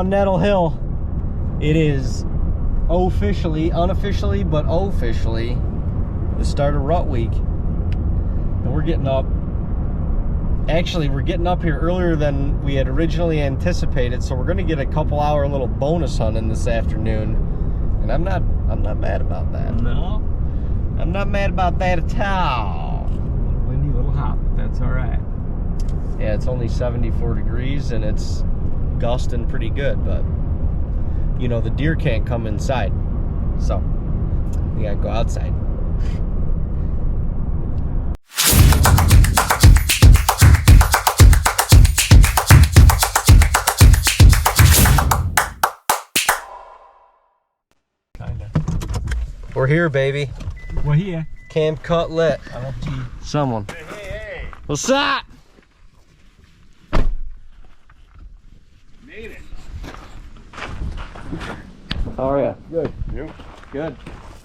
down Nettle Hill. It is officially, unofficially, but officially the start of rut week. And we're getting up. Actually, we're getting up here earlier than we had originally anticipated, so we're gonna get a couple hour little bonus hunting this afternoon. And I'm not mad about that. No. I'm not mad about that at all. Windy, little hot, but that's all right. Yeah, it's only 74 degrees and it's gusting pretty good, but you know, the deer can't come inside, so we gotta go outside. Kinda. We're here, baby. We're here. Camp Cutlet. LFG. Someone. Hey. What's up? Made it. How are ya? Good. You? Good.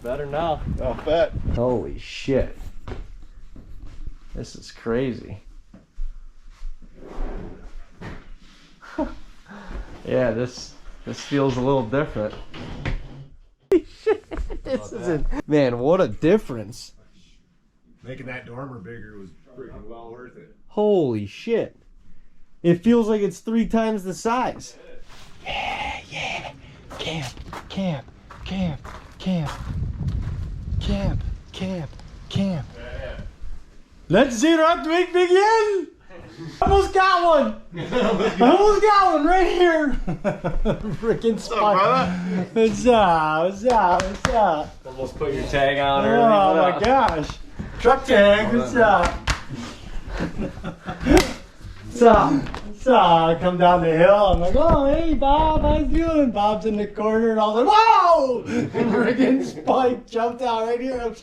Better now. Oh, bet. Holy shit. This is crazy. Yeah, this feels a little different. Shit, this isn't. Man, what a difference. Making that dormer bigger was freaking well worth it. Holy shit. It feels like it's 3 times the size. Yeah, yeah. Camp, camp, camp, camp, camp, camp, camp. Yeah. Let's see rut week begin! Almost got one! Almost got one right here! Freaking spot. What's up? What's up? What's up? Almost put your tag on Oh early. my gosh. Truck tag, what's up? What's up? What's up? I come down the hill, I'm like, oh, hey Bob, how you doing? Bob's in the corner, and I was like, whoa! Freaking spike jumped out right here.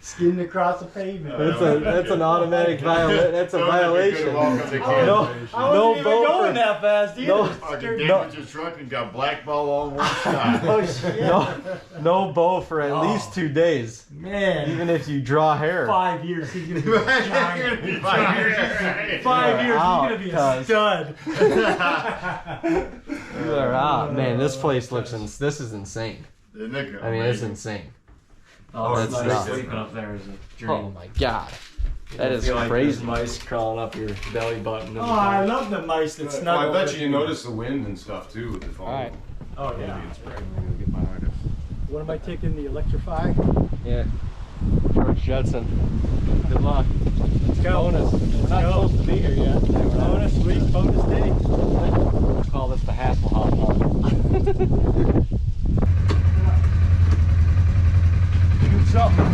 Skinned across the pavement. That's an automatic violation. That's a violation. Welcome to No, camp. no I wasn't even bow going for, that fast either. no, Fucking damaged his truck and got blackball on one shot. oh shit. No bow for at least 2 days. Man, Even if you draw hair. 5 years he's gonna be a giant. 5 years, You're out, he's gonna be a cuz. stud. You are out. Man, this place this is insane. Isn't it I mean, it's insane. Oh, That's it's nuts. nice sleeping up there is a dream. Oh my god. That is Feel like crazy. there's mice crawling up your belly button. Oh, I love the mice that Well, snuggle. I bet with you notice the wind and stuff too with the phone. Alright. Oh yeah. Maybe it's right. I'm gonna get my artist. What am I taking? The Electrify? Yeah. George Judson. Good luck. Let's go. Bonus. We're not go. supposed to be here yet. Bonus week, bonus day. We'll call this the Hasselhoff hunt. Shoot something.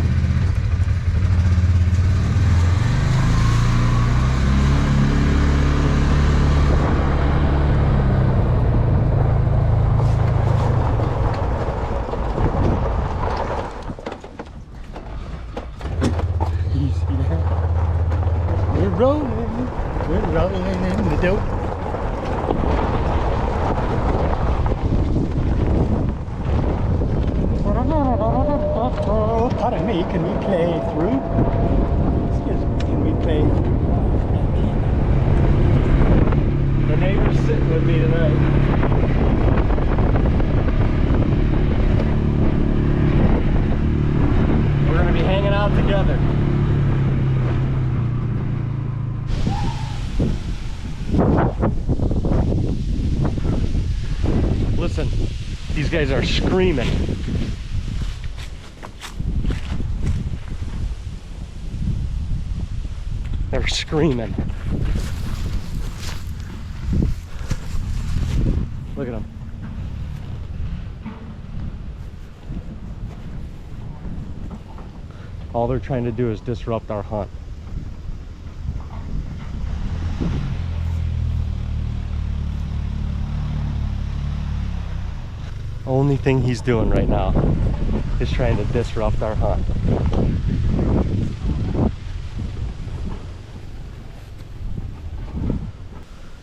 We're rolling in the dope. Pardon me, can we play through? Excuse me, can we play through? The neighbor's sitting with me tonight. We're gonna be hanging out together. Listen, these guys are screaming. They're screaming. Look at them. All they're trying to do is disrupt our hunt. Only thing he's doing right now is trying to disrupt our hunt.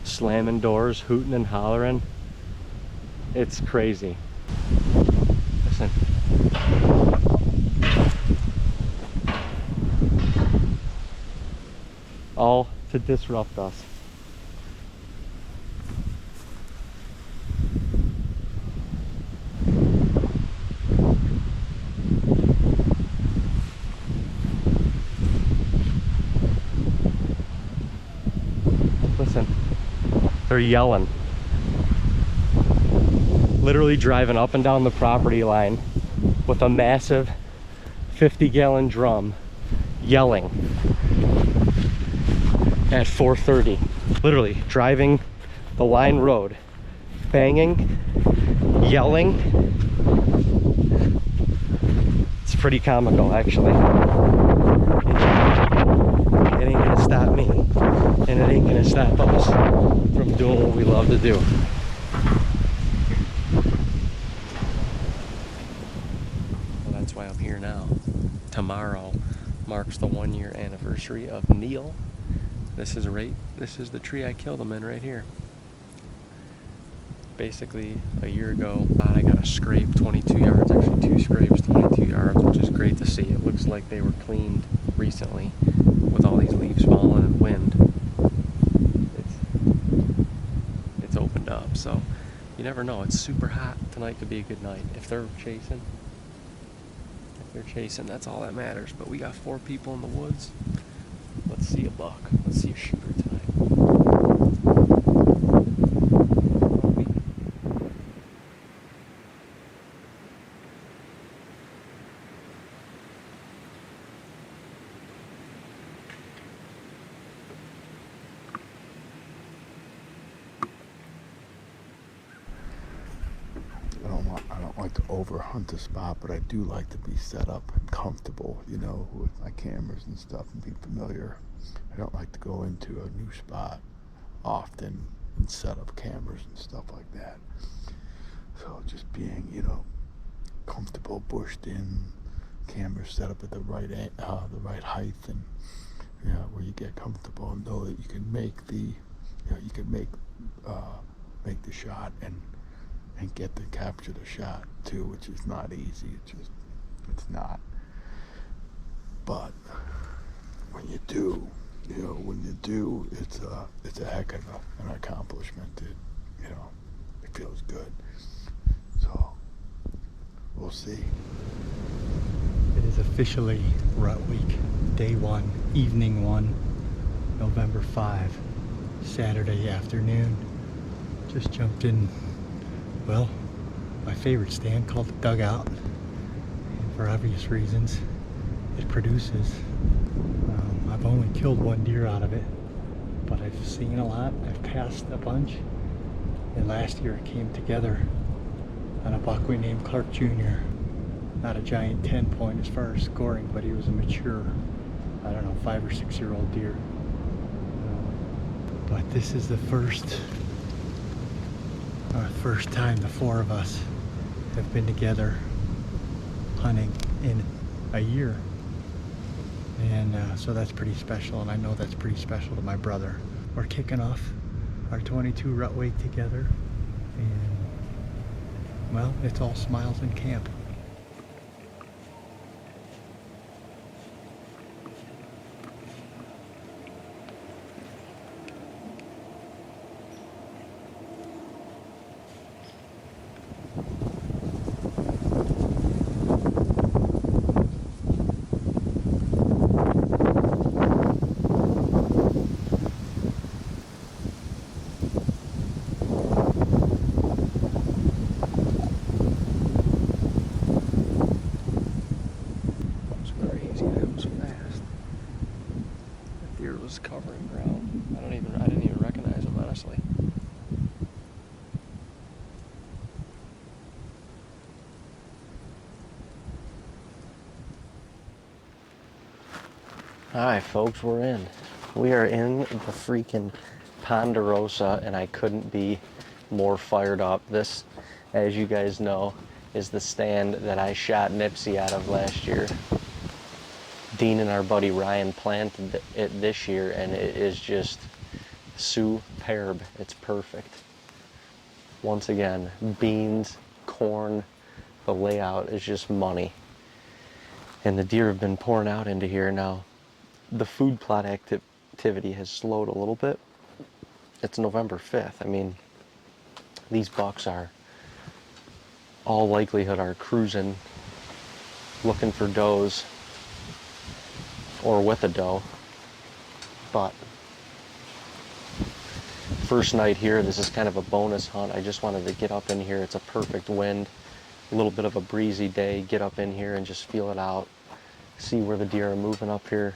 Slamming doors, hooting and hollering. It's crazy. Listen. All to disrupt us. They're yelling. Literally driving up and down the property line with a massive 50-gallon drum, yelling at 4:30. Literally driving the line road, banging, yelling. It's pretty comical, actually. It ain't gonna stop me, and it ain't gonna stop us from doing what we love to do. Well, that's why I'm here now. Tomorrow marks the 1-year anniversary of Neil. This is the tree I killed him in right here. Basically, a year ago, I got a scrape, 22 yards, actually 2 scrapes, 22 yards, which is great to see. It looks like they were cleaned recently with all these leaves falling and wind. It's opened up, so you never know. It's super hot. Tonight could be a good night. If they're chasing, that's all that matters. But we got 4 people in the woods. Let's see a buck. Let's see a shooter tonight. I don't like to overhunt a spot, but I do like to be set up and comfortable, you know, with my cameras and stuff and be familiar. I don't like to go into a new spot often and set up cameras and stuff like that. So just being, you know, comfortable, bushed in, cameras set up at the right height, and you know, where you get comfortable and know that you can make the, make the shot and get to capture the shot too, which is not easy. It's not. But when you do, it's a heck of an accomplishment. It feels good. So we'll see. It is officially rut week, day 1, evening 1, November 5, Saturday afternoon. Just jumped in, well, my favorite stand called the Dugout, and for obvious reasons, it produces. I've only killed 1 deer out of it, but I've seen a lot. I've passed a bunch, and last year it came together on a buck we named Clark Jr. Not a giant 10-point as far as scoring, but he was a mature, I don't know, 5 or 6 year old deer. But this is the first time the 4 of us have been together hunting in a year. And so that's pretty special, and I know that's pretty special to my brother. We're kicking off our 22 rut week together, and well, it's all smiles in camp. Covering ground. I didn't even recognize him, honestly. Alright folks, we're in. We are in the freaking Ponderosa, and I couldn't be more fired up. This, as you guys know, is the stand that I shot Nipsey out of last year. Dean and our buddy Ryan planted it this year, and it is just superb. It's perfect. Once again, beans, corn, the layout is just money. And the deer have been pouring out into here now. The food plot activity has slowed a little bit. It's November 5th. I mean, these bucks are, all likelihood, are cruising, looking for does, or with a doe, but first night here. This is kind of a bonus hunt. I just wanted to get up in here. It's a perfect wind, a little bit of a breezy day. Get up in here and just feel it out, see where the deer are moving up here.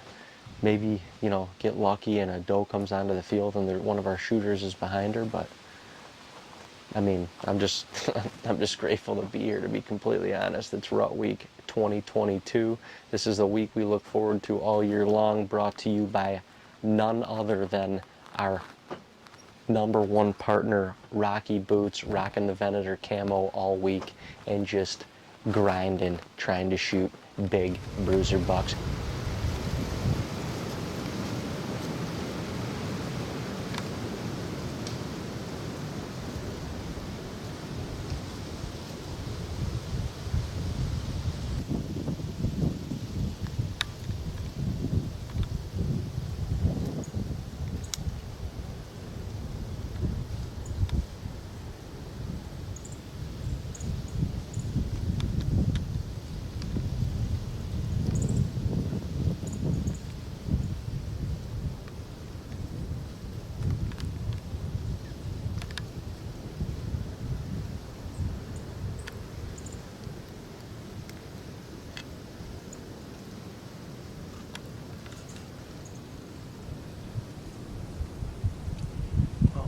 Maybe, you know, get lucky and a doe comes onto the field and one of our shooters is behind her. But I mean, I'm just I'm just grateful to be here, to be completely honest. It's Rut Week 2022. This is the week we look forward to all year long, brought to you by none other than our #1 partner, Rocky Boots, rocking the Venator camo all week and just grinding, trying to shoot big bruiser bucks.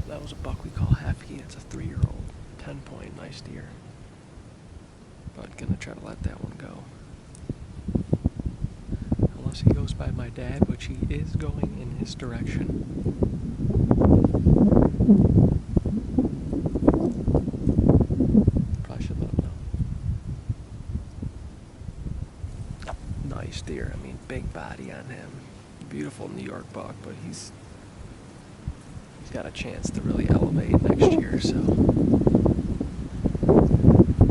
That was a buck we call half heat. It's a 3-year-old, 10-point, nice deer. But gonna try to let that one go. Unless he goes by my dad, which he is going in his direction. Probably should let him know. Nice deer. I mean, big body on him. Beautiful New York buck, but he's got a chance to really elevate next year, so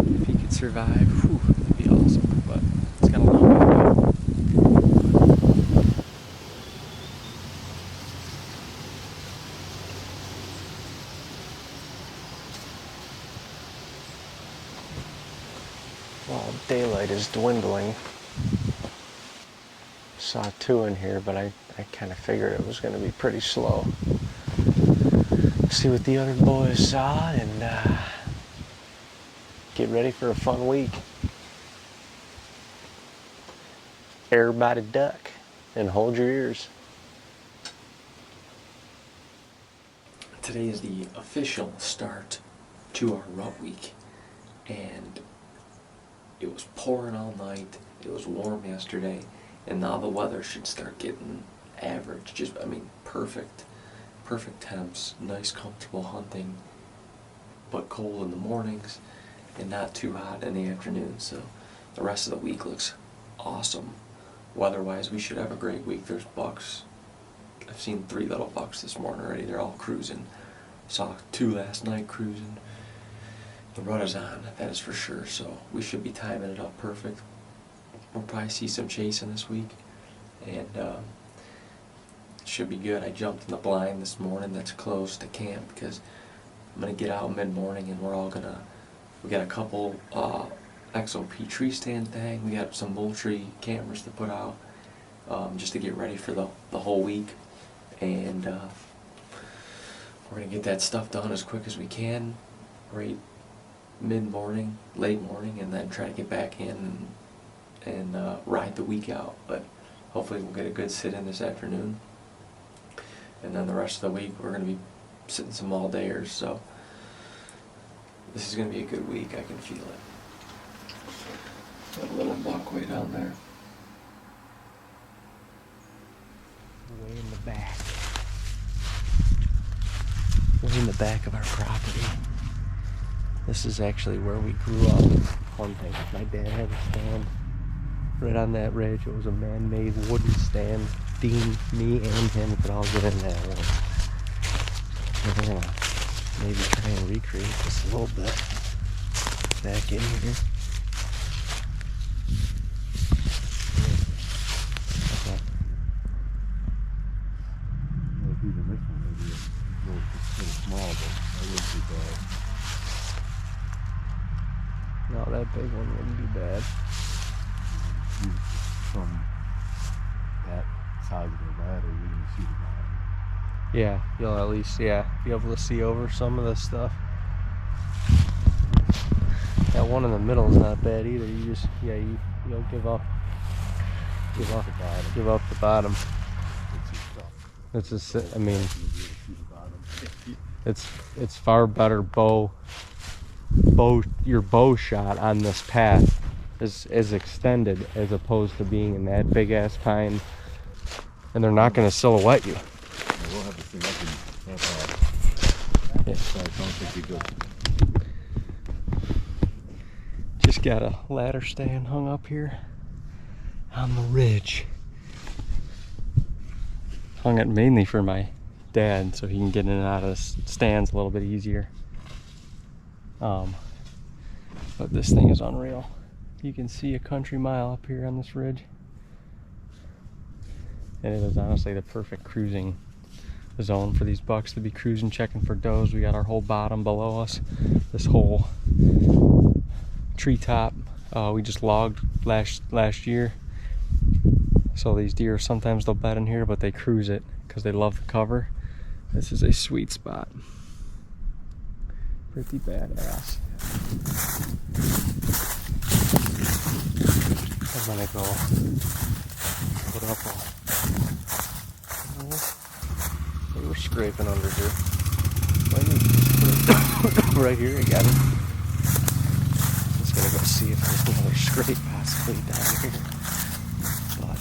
if he could survive, whew, that'd be awesome, but it's got a long way to go. Well, daylight is dwindling. Saw 2 in here, but I kind of figured it was going to be pretty slow. See what the other boys saw and get ready for a fun week. Everybody duck and hold your ears. Today is the official start to our rut week, and it was pouring all night. It was warm yesterday, and now the weather should start getting average. Just, I mean, perfect temps, nice comfortable hunting, but cold in the mornings and not too hot in the afternoon. So the rest of the week looks awesome. Weather-wise, we should have a great week. There's bucks. I've seen 3 little bucks this morning already. They're all cruising. Saw 2 last night cruising. The rut is on, that is for sure. So we should be timing it up perfect. We'll probably see some chasing this week, and should be good. I jumped in the blind this morning that's close to camp because I'm going to get out mid-morning and we got a couple XOP tree stands to hang. We got some Moultrie cameras to put out just to get ready for the whole week. And we're going to get that stuff done as quick as we can, right mid-morning, late morning, and then try to get back in and ride the week out. But hopefully we'll get a good sit-in this afternoon. And then the rest of the week we're going to be sitting some all-dayers, so this is going to be a good week. I can feel it. Got a little buck way down there. Way in the back. Way in the back of our property. This is actually where we grew up hunting. My dad had a stand right on that ridge. It was a man-made wooden stand. Dean, me, and him could all get in that one. We're gonna maybe try and recreate this a little bit. Back in here. Even this one may be a little small, but that wouldn't be bad. No, that big one wouldn't be bad. From that side of the ladder, you're going to see the bottom. Yeah, you'll at least, yeah, be able to see over some of this stuff. That one in the middle is not bad either. You just, yeah, you'll give up the bottom. It's just, I mean, it's far better your bow shot on this path is extended as opposed to being in that big ass pine, and they're not going to silhouette you. We'll have this thing up in half hour. Yeah. So I don't think you're good. Just got a ladder stand hung up here on the ridge. Hung it mainly for my dad so he can get in and out of stands a little bit easier. But this thing is unreal. You can see a country mile up here on this ridge. And it is honestly the perfect cruising zone for these bucks to be cruising, checking for does. We got our whole bottom below us. This whole treetop we just logged last year. So these deer, sometimes they'll bed in here, but they cruise it because they love the cover. This is a sweet spot. Pretty badass. I'm gonna go put up we're scraping under here. Right here, I got it. Just gonna go see if there's another scrape possibly down here. But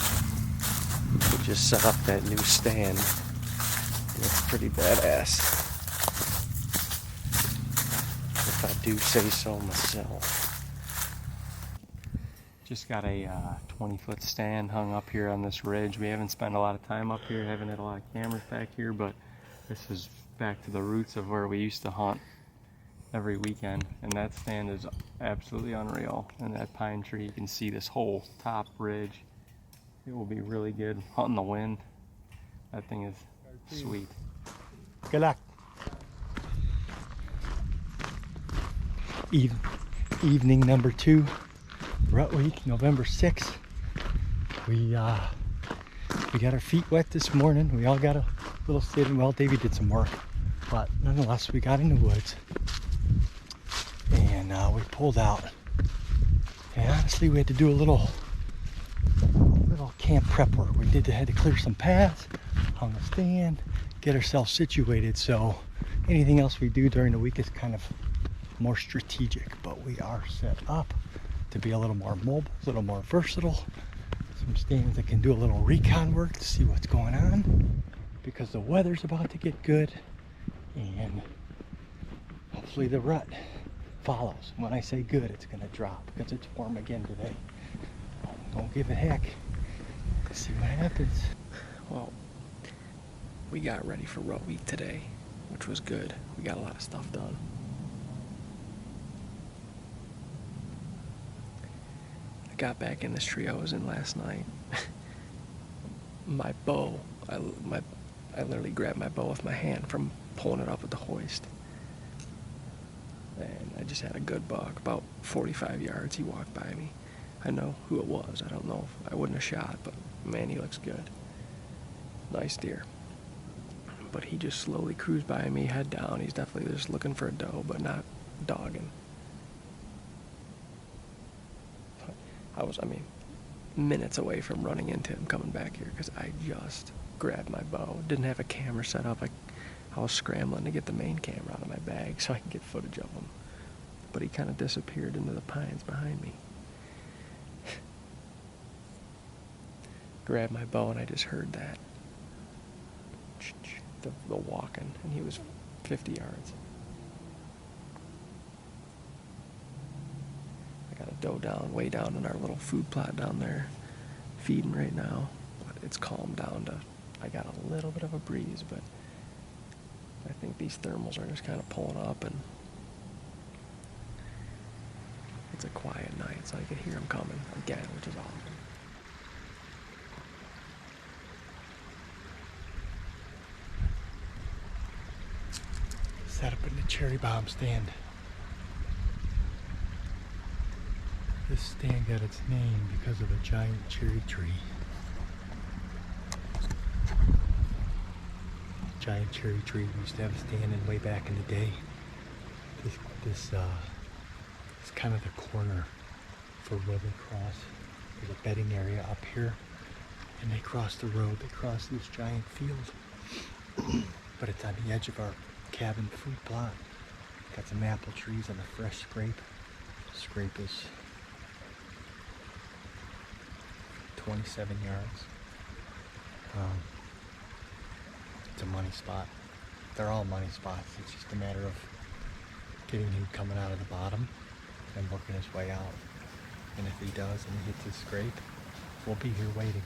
we just set up that new stand. It's pretty badass, if I do say so myself. Just got a 20-foot stand hung up here on this ridge. We haven't spent a lot of time up here, haven't had a lot of cameras back here, but this is back to the roots of where we used to hunt every weekend. And that stand is absolutely unreal. And that pine tree, you can see this whole top ridge. It will be really good hunting the wind. That thing is sweet. Good luck. Evening number 2, rut week, November 6th. We got our feet wet this morning. We all got a little sitting. Well, Davey did some work, but nonetheless, we got in the woods and we pulled out. And honestly, we had to do a little camp prep work. We had to clear some paths, hung the stand, get ourselves situated. So anything else we do during the week is kind of more strategic, but we are set up to be a little more mobile, a little more versatile. Some stands that can do a little recon work to see what's going on, because the weather's about to get good and hopefully the rut follows. When I say good, it's gonna drop because it's warm again today. Don't give a heck. Let's see what happens. Well, we got ready for rut week today, which was good. We got a lot of stuff done. I got back in this tree I was in last night. My bow, I literally grabbed my bow with my hand from pulling it up with the hoist. And I just had a good buck, about 45 yards. He walked by me. I know who it was. I don't know if I wouldn't have shot, but man, he looks good. Nice deer. But he just slowly cruised by me, head down. He's definitely just looking for a doe, but not dogging. I mean, minutes away from running into him coming back here because I just grabbed my bow. Didn't have a camera set up. I was scrambling to get the main camera out of my bag so I could get footage of him. But he kind of disappeared into the pines behind me. Grabbed my bow and I just heard that. The walking, and he was 50 yards. I got a doe down, way down in our little food plot down there, feeding right now. But it's calmed down to, I got a little bit of a breeze, but I think these thermals are just kind of pulling up, and it's a quiet night, so I can hear them coming again, which is awesome. Set up in the cherry bomb stand. This stand got its name because of a giant cherry tree. giant cherry tree we used to have standing way back in the day. This is kind of the corner for where they cross. There's a bedding area up here, and they cross the road. They cross this giant field, but it's on the edge of our cabin fruit plot. Got some apple trees and a fresh scrape. Scrape is 27 yards. It's a money spot. They're all money spots. It's just a matter of getting him coming out of the bottom and working his way out. And if he does and he hits his scrape, we'll be here waiting.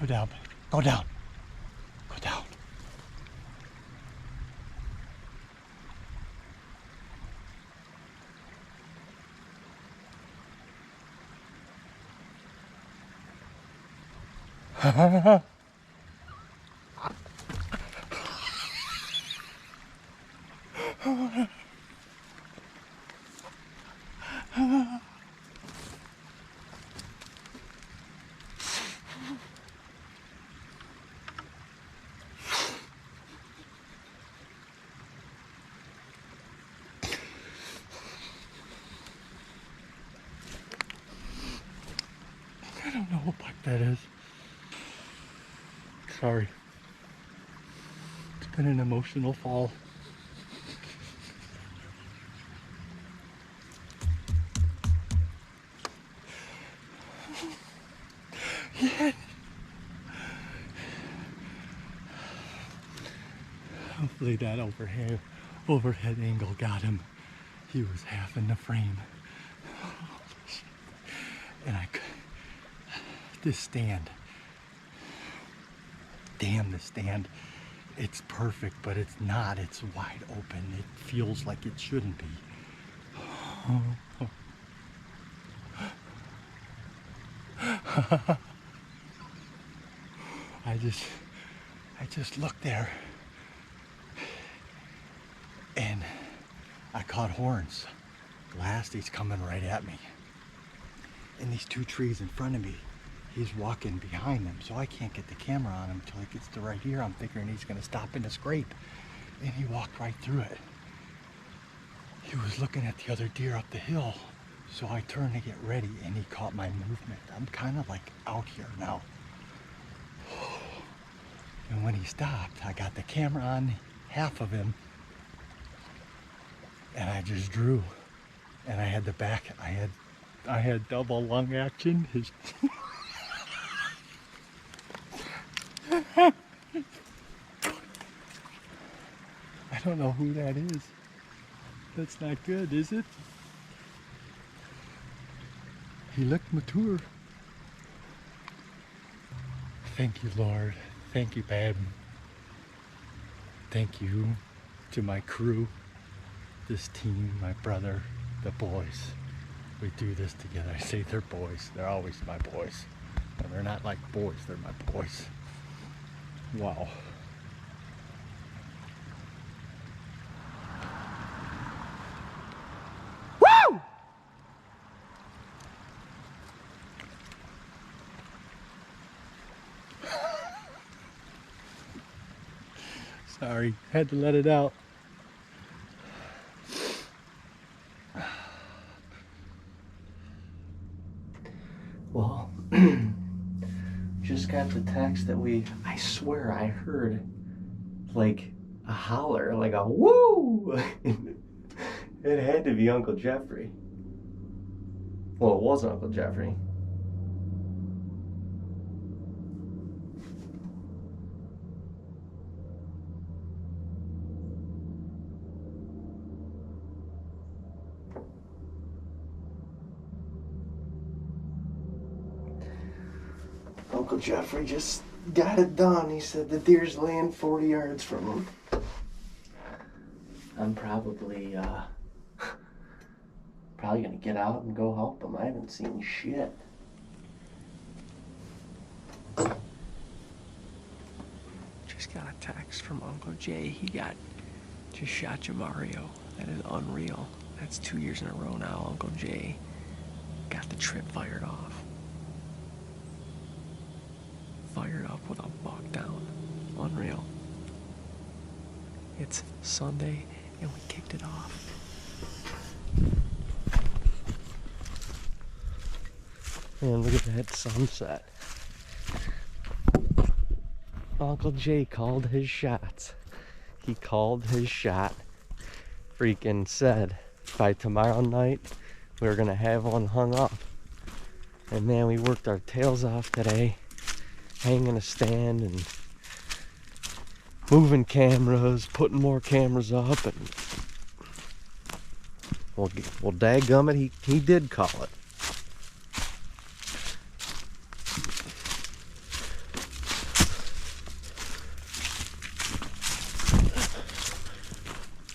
Go down, baby. Go down. Go down. I don't know what buck that is. Sorry. It's been an emotional fall. Yeah. Luckily that overhead angle got him. He was half in the frame. And this stand, damn, the stand, it's perfect, but it's not. It's wide open. It feels like it shouldn't be. I just looked there and I caught horns. Last, he's coming right at me. And these two trees in front of me, he's walking behind them, so I can't get the camera on him until he gets to right here. I'm figuring he's gonna stop in the scrape. And he walked right through it. He was looking at the other deer up the hill. So I turned to get ready and he caught my movement. I'm kind of like out here now. And when he stopped, I got the camera on half of him and I just drew. And I had the back, I had double lung action. I don't know who that is. That's not good, is it? He looked mature. Thank you, Lord. Thank you, babe. Thank you to my crew, this team, my brother, the boys. We do this together. I say they're boys. They're always my boys. And they're not like boys, they're my boys. Wow. Woo! Sorry, had to let it out. Well, just got the text that I swear I heard like a holler, like a woo! It had to be Uncle Jeffrey. Well, it was Uncle Jeffrey. Uncle Jeffrey just got it done. He said the deer's laying 40 yards from him. I'm probably gonna get out and go help him. I haven't seen shit. Just got a text from Uncle Jay. He just shot Jamario. That is unreal. That's 2 years in a row now. Uncle Jay got the trip fired off. Fired up with a buck down. Unreal. It's Sunday and we kicked it off. Man, look at that sunset. Uncle Jay called his shots. He called his shot. Freaking said by tomorrow night we were gonna have one hung up. And man, we worked our tails off today, hanging a stand and moving cameras, putting more cameras up, and well dadgummit, he did call it.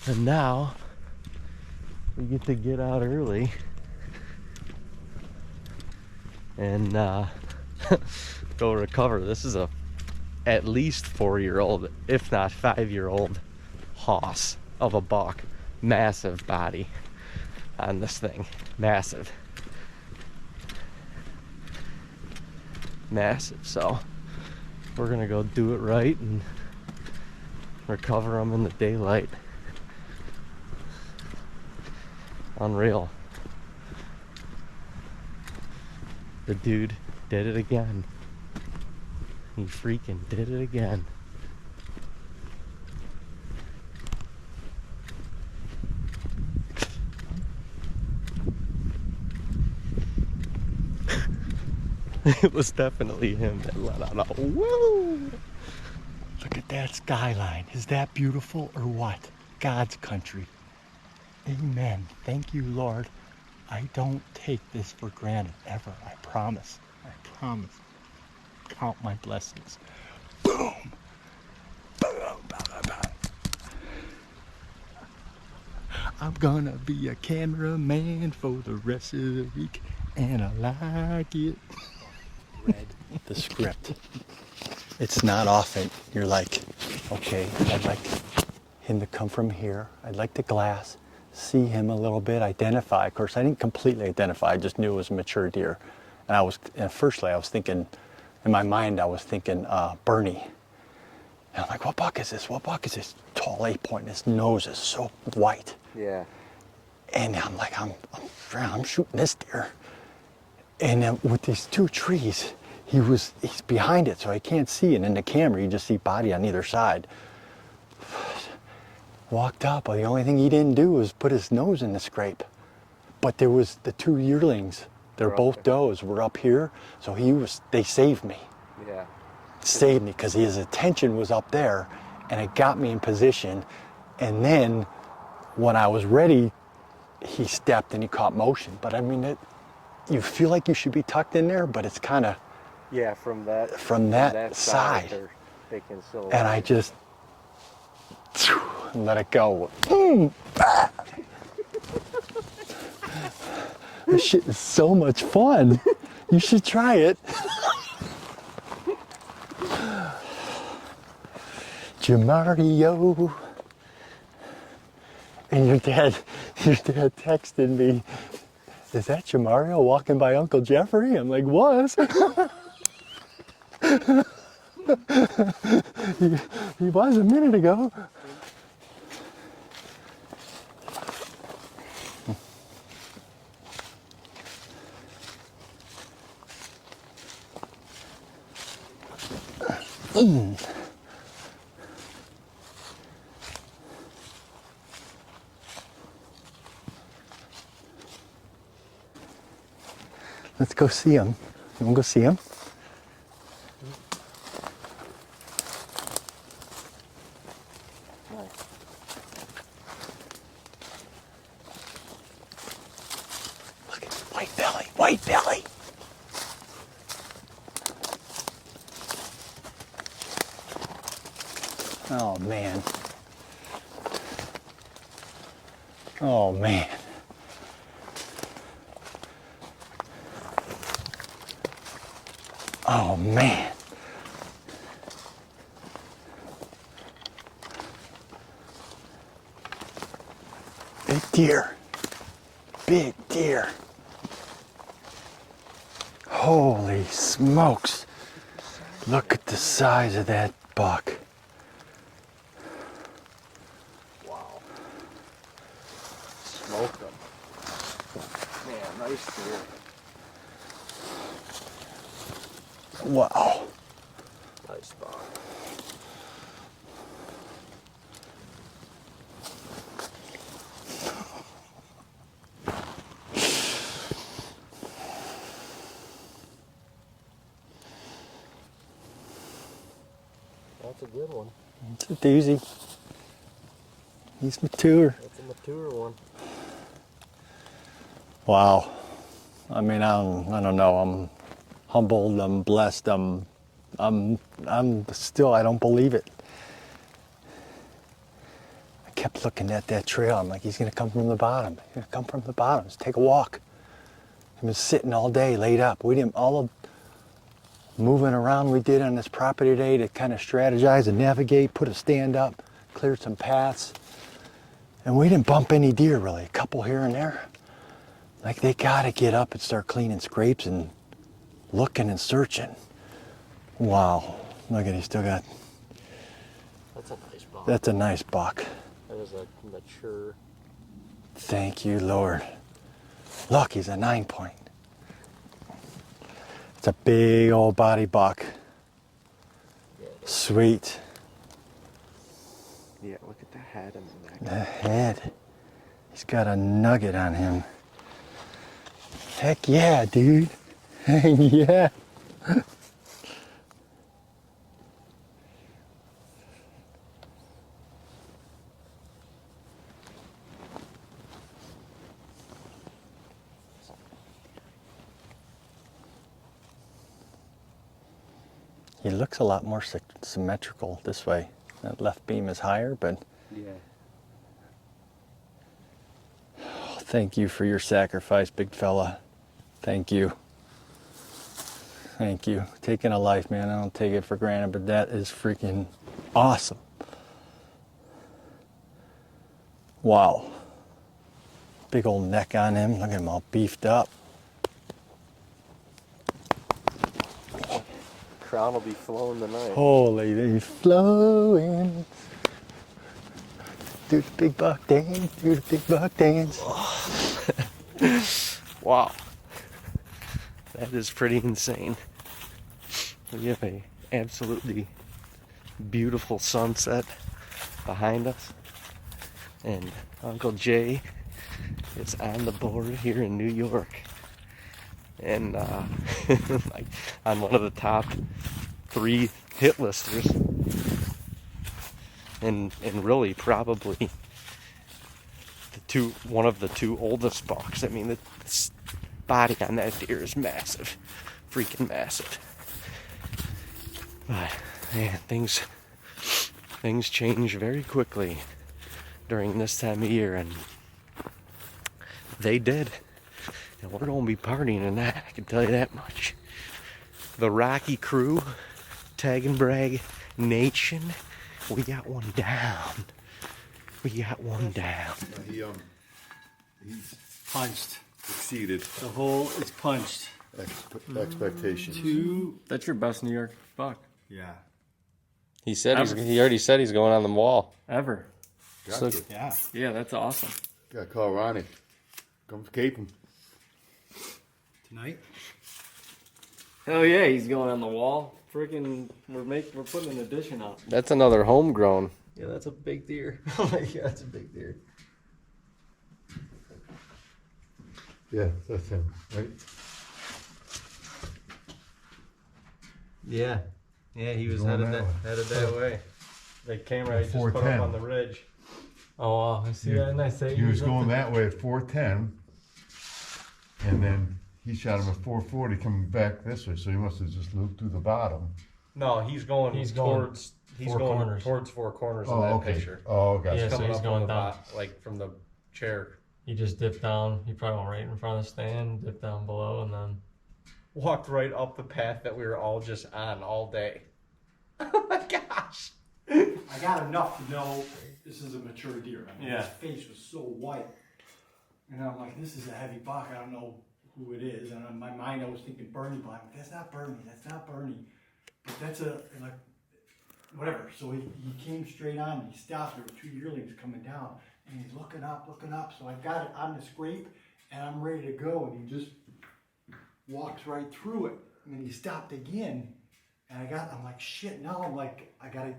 And now we get to get out early and go recover. This is a at least 4-year-old, if not 5-year-old hoss of a buck. Massive body on this thing. Massive. So we're gonna go do it right and recover them in the daylight. Unreal. The dude did it again. He freaking did it again. It was definitely him that let out a woo. Look at that skyline. Is that beautiful or what? God's country. Amen. Thank you, Lord. I don't take this for granted ever. I promise. I promise. Count my blessings. Boom. Boom. Boom. Boom. I'm gonna be a cameraman for the rest of the week, and I like it. Read the script. It's not often you're like, okay, I'd like him to come from here. I'd like the glass, see him a little bit, identify. Of course, I didn't completely identify. I just knew it was a mature deer. And firstly, I was thinking, in my mind, I was thinking Bernie. And I'm like, what buck is this? What buck is this? Tall 8-point. His nose is so white. Yeah. And I'm like, I'm shooting this deer. And then with these two trees, he's behind it, so I can't see. And in the camera, you just see body on either side. Walked up, but the only thing he didn't do was put his nose in the scrape. But there was the two yearlings. They're both does were up here, so they saved me. Yeah. Saved me because his attention was up there, and it got me in position. And then when I was ready, he stepped and he caught motion. But I mean, you feel like you should be tucked in there, but it's kind of From that side. They can still And I just let it go. This shit is so much fun. You should try it. Jamario. And your dad texted me, is that Jamario walking by Uncle Jeffrey? I'm like, was. he was a minute ago. Let's go see him. You want to go see him? Look at white belly, white belly. Oh man. Oh man. Oh man. Big deer. Big deer. Holy smokes. Look at the size of that buck. Wow. Smoked them. Man, nice deer. Wow. Nice spot. That's a good one. It's a doozy. He's mature. That's a mature one. Wow. I mean, I don't know. I'm humbled. I'm blessed. I'm still, I don't believe it. I kept looking at that trail. I'm like, he's gonna come from the bottom. He's gonna come from the bottom. Let's take a walk. I've been sitting all day, laid up. We didn't, all the moving around we did on this property today to kind of strategize and navigate, put a stand up, cleared some paths. And we didn't bump any deer really, a couple here and there. Like they gotta get up and start cleaning scrapes and looking and searching. Wow, look at, he still got. That's a nice buck. That's a nice buck. That is a mature. Thank you, Lord. Look, he's a 9-point. It's a big old body buck. Yeah, Sweet. yeah, look at the head and the neck. The head. He's got a nugget on him. Heck yeah, dude. Yeah. He looks a lot more symmetrical this way. That left beam is higher, but Yeah. oh, thank you for your sacrifice, big fella. Thank you. Thank you. Taking a life, man. I don't take it for granted, but that is freaking awesome. Wow. Big old neck on him. Look at him all beefed up. Crown will be flowing tonight. Holy, they flowing. Do the big buck dance, do the big buck dance. Wow. That is pretty insane. We have a absolutely beautiful sunset behind us. And Uncle Jay is on the board here in New York. And like on one of the top 3 hit listers. And really probably one of the 2 oldest bucks. I mean, the body on that deer is massive. Freaking massive. But man, things change very quickly during this time of year, and they did. And we're gonna be partying tonight, I can tell you that much. The Rocky crew, TAGNBRAG Nation, we got one down. We got one down. He's Punched. exceeded The hole is punched. expectations. 2. That's your best New York buck Yeah. He already said he's going on the wall. ever. Got to. Yeah. Yeah, that's awesome. Gotta call Ronnie. Come cape him. Tonight? Hell yeah, he's going on the wall. Freaking, we're putting an addition up. That's another homegrown. Yeah, that's a big deer. Oh my god, that's a big deer. Yeah, that's him, right? Yeah. Yeah, he was Going headed that way. headed that way. The camera I just put up 410. on the ridge. Oh wow, I see that, and I say He was going that way at 410, and then he shot him at 440 coming back this way, so he must have just looped through the bottom. No, he's going towards Four Corners. towards 4 corners in Oh, that okay. picture. Oh, gotcha. Yeah, so Coming he's up going on the down. like from the chair. He just dipped down. He probably went right in front of the stand, dipped down below, and then Walked right up the path that we were all just on all day. Oh my gosh. I got enough to know this is a mature deer. I mean, Yeah. his face was so white. And I'm like, this is a heavy buck. I don't know who it is. And in my mind, I was thinking Bernie, but I'm like, that's not Bernie. That's not Bernie. But that's like, whatever. So he came straight on. He stopped. There were 2 yearlings coming down. And he's looking up. So I got it on the scrape, and I'm ready to go. And he just walks right through it. And then he stopped again. And I'm like, shit, now I'm like, I gotta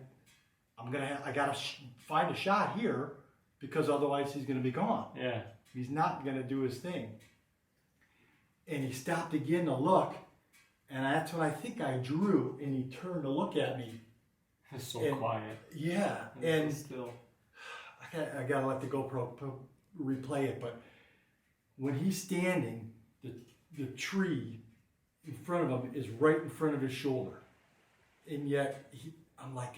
find a shot here, because otherwise he's gonna be gone. yeah. He's not gonna do his thing. And he stopped again to look, and that's when I think I drew, and he turned to look at me. It's so And- quiet. Yeah, It's and still. I gotta let the GoPro replay it, but when he's standing, the tree in front of him is right in front of his shoulder. And yet, I'm like,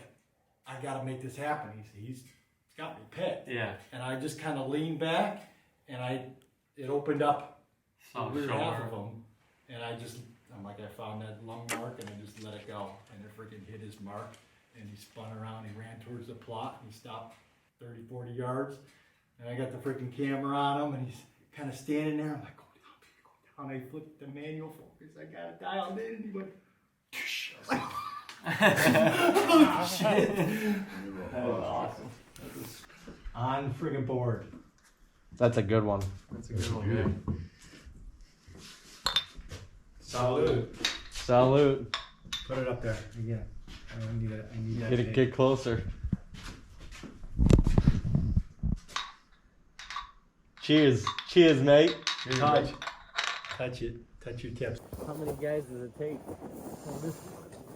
I gotta make this happen. He's got me pet. Yeah. And I just kind of leaned back, and it opened up the Soft rear half shoulder. of him. And I'm like, I found that lung mark, and I just let it go. And it freaking hit his mark, and he spun around, he ran towards the plot, and he stopped 30, 40 yards. And I got the freaking camera on him, and he's kind of standing there. I'm like, go down, baby, go down. I flipped the manual focus. I got it dialed in, and he went, I was like, oh shit. That was awesome. On friggin' board. That's a good one. That's a good one, yeah. Salute. Salute. Put it up there. Yeah. I need that. Get it, get closer. Cheers. Cheers, mate. Touch it. Touch your tips. How many guys does it take?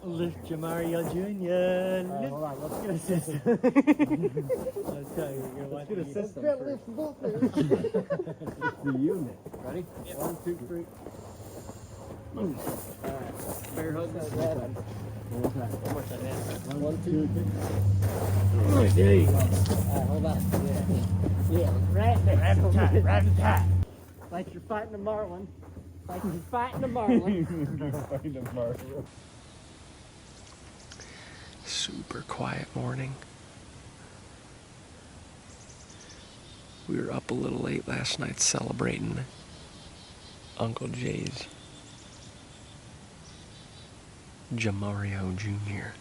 Lift Jamario Jr. Hold on, let's get a system. I'll tell you, you're Let's get a system first. It's the unit. Ready? 1, 2, 3. Alright. Bear hug. One more time. One more time, man. 1, 2, 3. Right, there you go. Hold on. Yeah, right there. Right the top. Like you're fighting a marlin. Like you're fighting a marlin. Super quiet morning. We were up a little late last night celebrating Uncle Jay's Jamario Jr.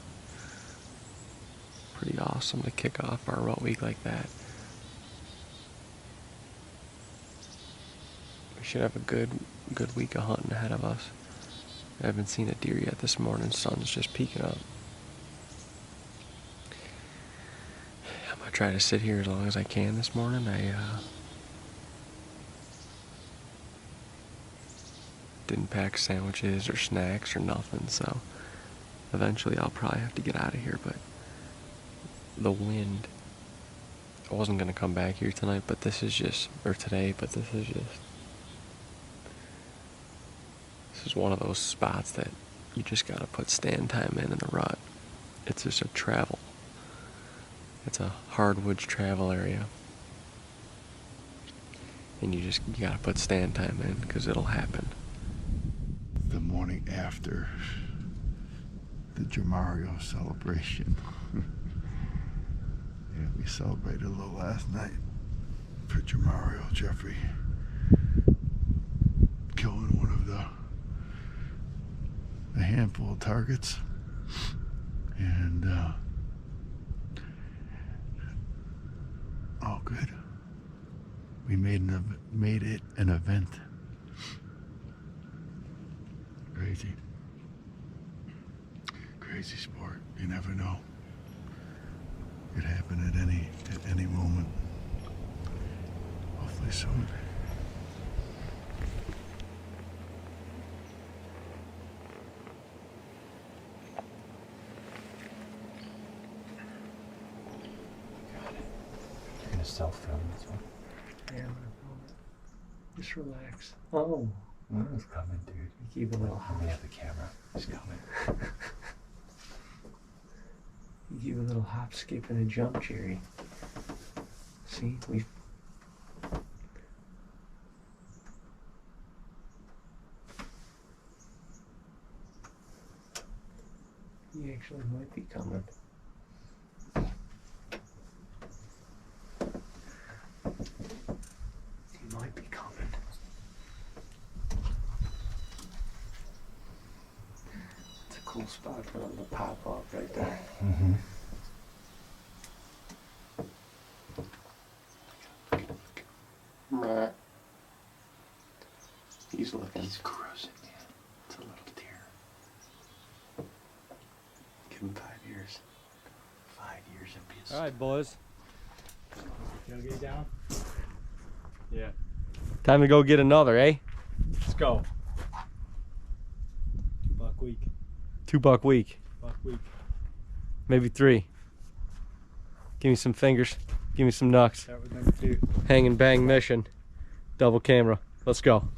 Pretty awesome to kick off our rut week like that. We should have a good week of hunting ahead of us. I haven't seen a deer yet this morning. Sun's just peeking up. I'm gonna try to sit here as long as I can this morning. I didn't pack sandwiches or snacks or nothing, so eventually I'll probably have to get out of here. But the wind, I wasn't gonna come back here tonight, but this is just, or today, but this is one of those spots that you just gotta put stand time in the rut. It's just a travel. It's a hardwoods travel area. And you gotta put stand time in, because it'll happen. The morning after the Jamario celebration. Yeah, we celebrated a little last night for Jamario. Jeffrey killing one of a handful of targets, and all good. We made it an event. Crazy sport. You never know. Could happen at any moment. Hopefully soon. You're gonna self-film this one? Yeah, I'm gonna film it. Just relax. Oh, it's coming, dude. Keep a little Let me have the camera. It's coming. You give a little hop, skip, and a jump, Jerry. See, we. He actually might be coming. He might be coming. It's a cool spot for him to pop up right there. Mm-hmm. He's looking. He's cruising, man. It's a little deer. Give him 5 years. 5 years and be a All right, boys. You gonna get down? Yeah. Time to go get another, eh? Let's go. Buck week. $2 week. Buck week. Maybe 3. Give me some fingers. Give me some knucks. Start with number 2. Hang and bang mission. Double camera. Let's go.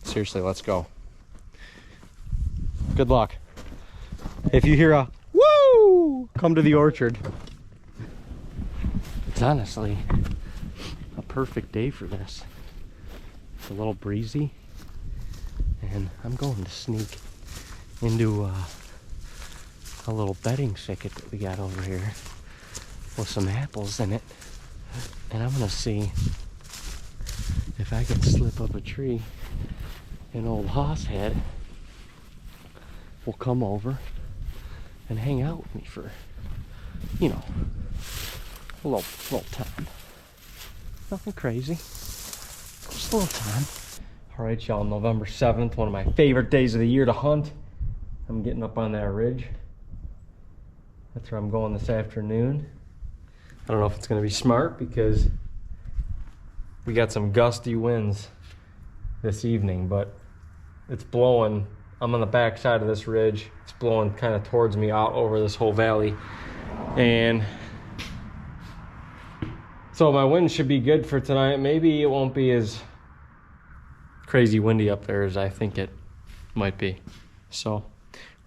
Seriously, let's go. Good luck. If you hear a woo, come to the orchard. It's honestly a perfect day for this. It's a little breezy, and I'm going to sneak into a little bedding thicket that we got over here with some apples in it, and I'm gonna see if I can slip up a tree. An old hoss head will come over and hang out with me for, you know, a little time. Nothing crazy, just a little time. All right, y'all, November 7th, one of my favorite days of the year to hunt. I'm getting up on that ridge. That's where I'm going this afternoon. I don't know if it's gonna be smart because we got some gusty winds this evening, but it's blowing. I'm on the back side of this ridge. It's blowing kind of towards me out over this whole valley. And so my wind should be good for tonight. Maybe it won't be as crazy windy up there as I think it might be. So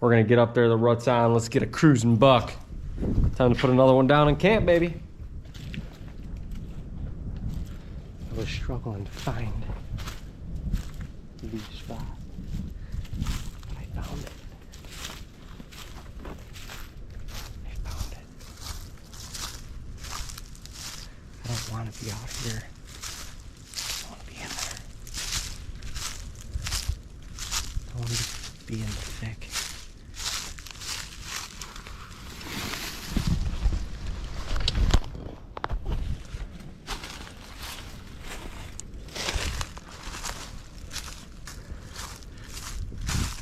we're gonna get up there, the rut's on, let's get a cruising buck. Time to put another one down in camp, baby. I was struggling to find the spot. I found it. I don't want to be out here. I want to be in there. I want to be in the thick.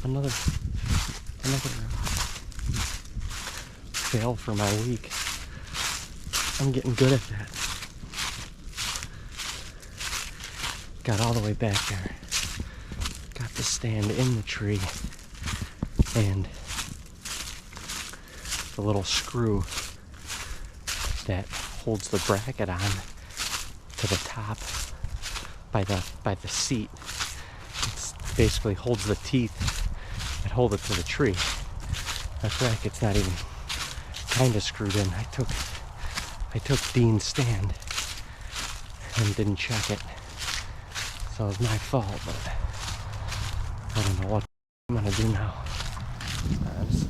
Another fail for my week. I'm getting good at that. Got all the way back there. Got the stand in the tree. And the little screw that holds the bracket on to the top by the seat. It basically holds the teeth that hold it to the tree. That bracket's not even kind of screwed in. I took Dean's stand and didn't check it. So it was my fault, but I don't know what I'm gonna do now, honestly.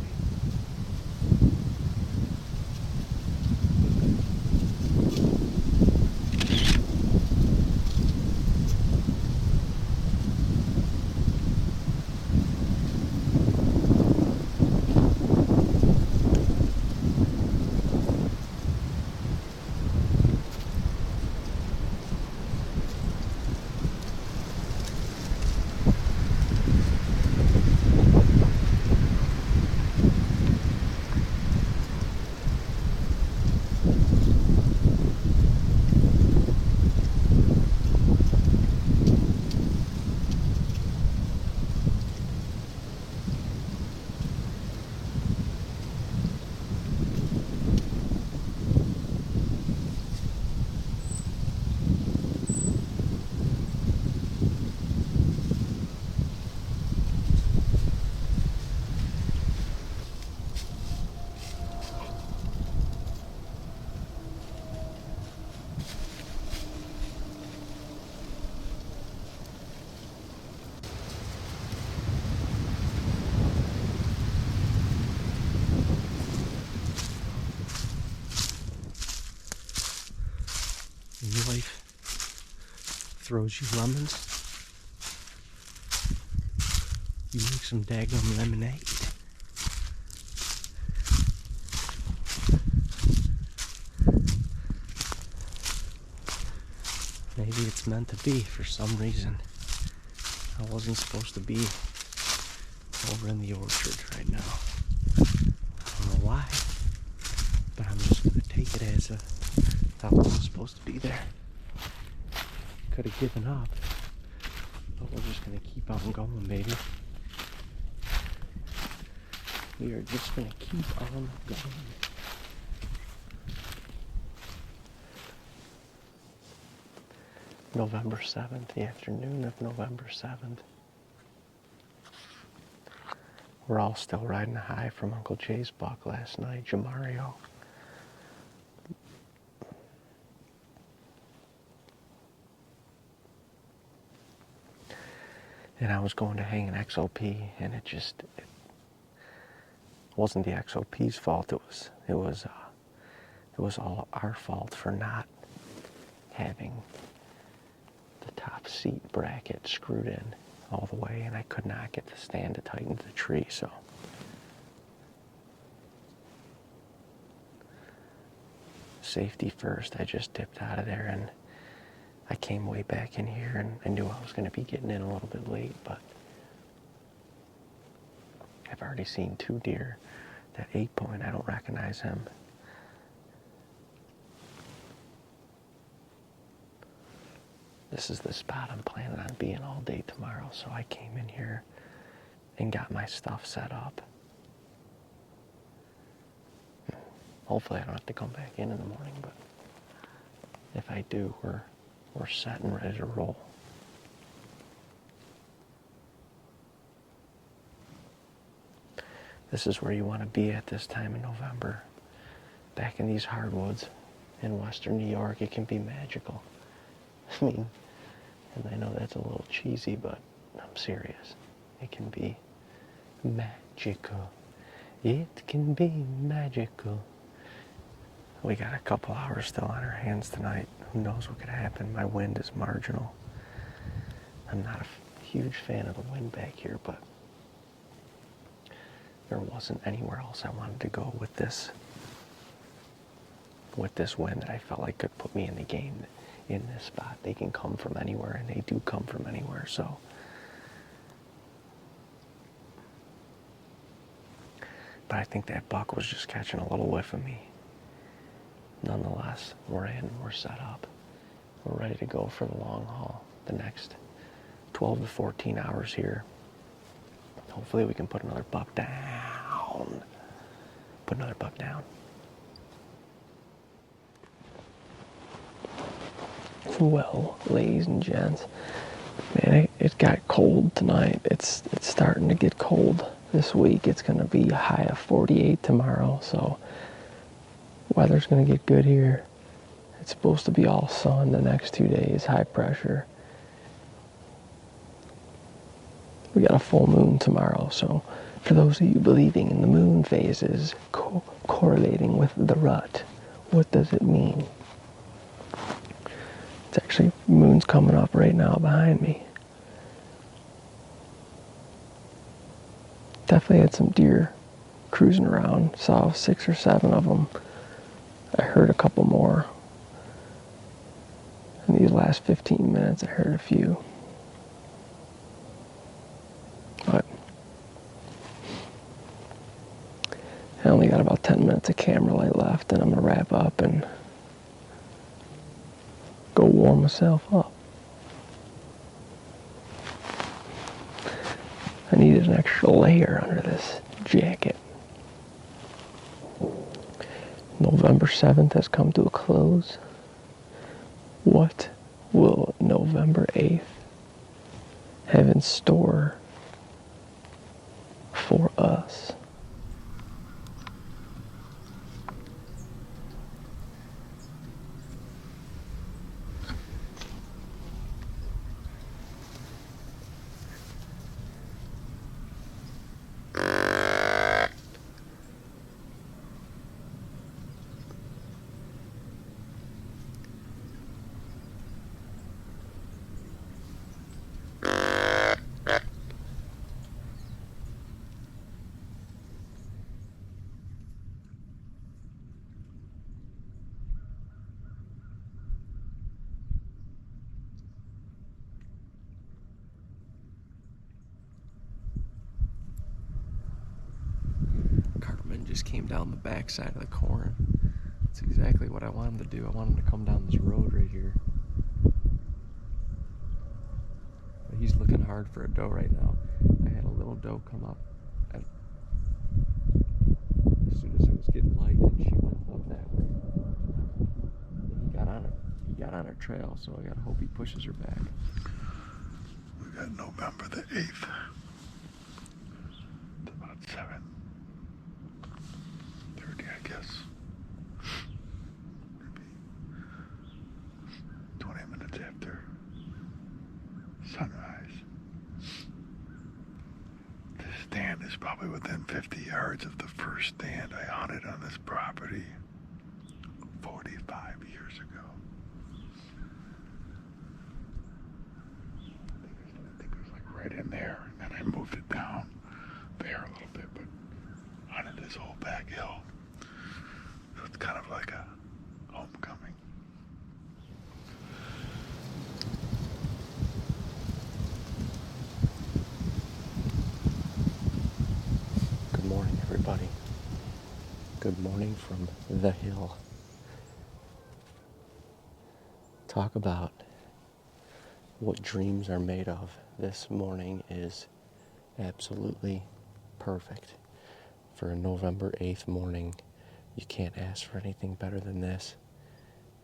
Life throws you lemons, you make some daggum lemonade. Maybe it's meant to be for some reason. I wasn't supposed to be over in the orchard right now. I don't know why, but I'm just gonna take it as a I wasn't supposed to be there. Could have given up, but we're just gonna keep on going, baby. We are just gonna keep on going. November 7th, the afternoon of November 7th. We're all still riding high from Uncle Jay's buck last night, Jamario. And I was going to hang an XOP, and it wasn't the XOP's fault. It was all our fault for not having the top seat bracket screwed in all the way, and I could not get the stand to tighten to the tree. So safety first. I just dipped out of there, and I came way back in here, and I knew I was going to be getting in a little bit late, but I've already seen 2 deer. That 8-point, I don't recognize him. This is the spot I'm planning on being all day tomorrow, so I came in here and got my stuff set up. Hopefully I don't have to come back in the morning, but if I do, we're set and ready to roll. This is where you want to be at this time in November. Back in these hardwoods in western New York, it can be magical. I mean, and I know that's a little cheesy, but I'm serious. It can be magical. It can be magical. We got a couple hours still on our hands tonight. Who knows what could happen? My wind is marginal. I'm not a huge fan of the wind back here, but there wasn't anywhere else I wanted to go with this wind that I felt like could put me in the game in this spot. They can come from anywhere, and they do come from anywhere, so. But I think that buck was just catching a little whiff of me. Nonetheless, we're in, we're set up. We're ready to go for the long haul, the next 12 to 14 hours here. Hopefully we can put another buck down. Put another buck down. Well, ladies and gents, man, it got cold tonight. It's starting to get cold this week. It's going to be a high of 48 tomorrow, so weather's going to get good here. It's supposed to be all sun the next 2 days, high pressure. We got a full moon tomorrow, so for those of you believing in the moon phases correlating with the rut, what does it mean? It's actually, moon's coming up right now behind me. Definitely had some deer cruising around. Saw 6 or 7 of them. I heard a couple more. In these last 15 minutes, I heard a few. But I only got about 10 minutes of camera light left, and I'm going to wrap up and go warm myself up. I needed an extra layer under this jacket. November 7th has come to a close. What will November 8th have in store for us? Cartman just came down the back side of the corn. That's exactly what I want him to do. I want him to come down this road right here. But he's looking hard for a doe right now. I had a little doe come up as soon as it was getting light, and she went up that way. He got on her trail, so I gotta hope he pushes her back. We got November the 8th. It's about 7:30, I guess. Maybe 20 minutes after sunrise. This stand is probably within 50 yards of the first stand I hunted on this property 45 years ago. I think it was like right in there, and then I moved it down there a little bit, but hunted this whole back hill. So it's kind of like a homecoming. Good morning, everybody. Good morning from the hill. Talk about what dreams are made of. This morning is absolutely perfect. For a November 8th morning, you can't ask for anything better than this.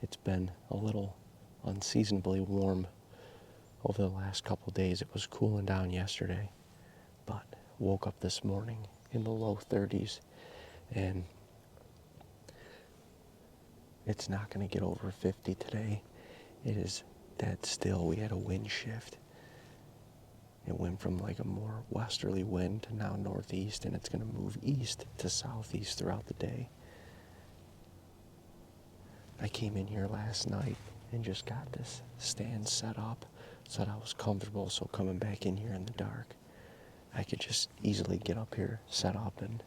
It's been a little unseasonably warm over the last couple days. It was cooling down yesterday, but woke up this morning in the low 30s, and it's not going to get over 50 today. It is dead still. We had a wind shift. It went from like a more westerly wind to now northeast, and it's going to move east to southeast throughout the day. I came in here last night and just got this stand set up so that I was comfortable, so coming back in here in the dark, I could just easily get up here, set up, and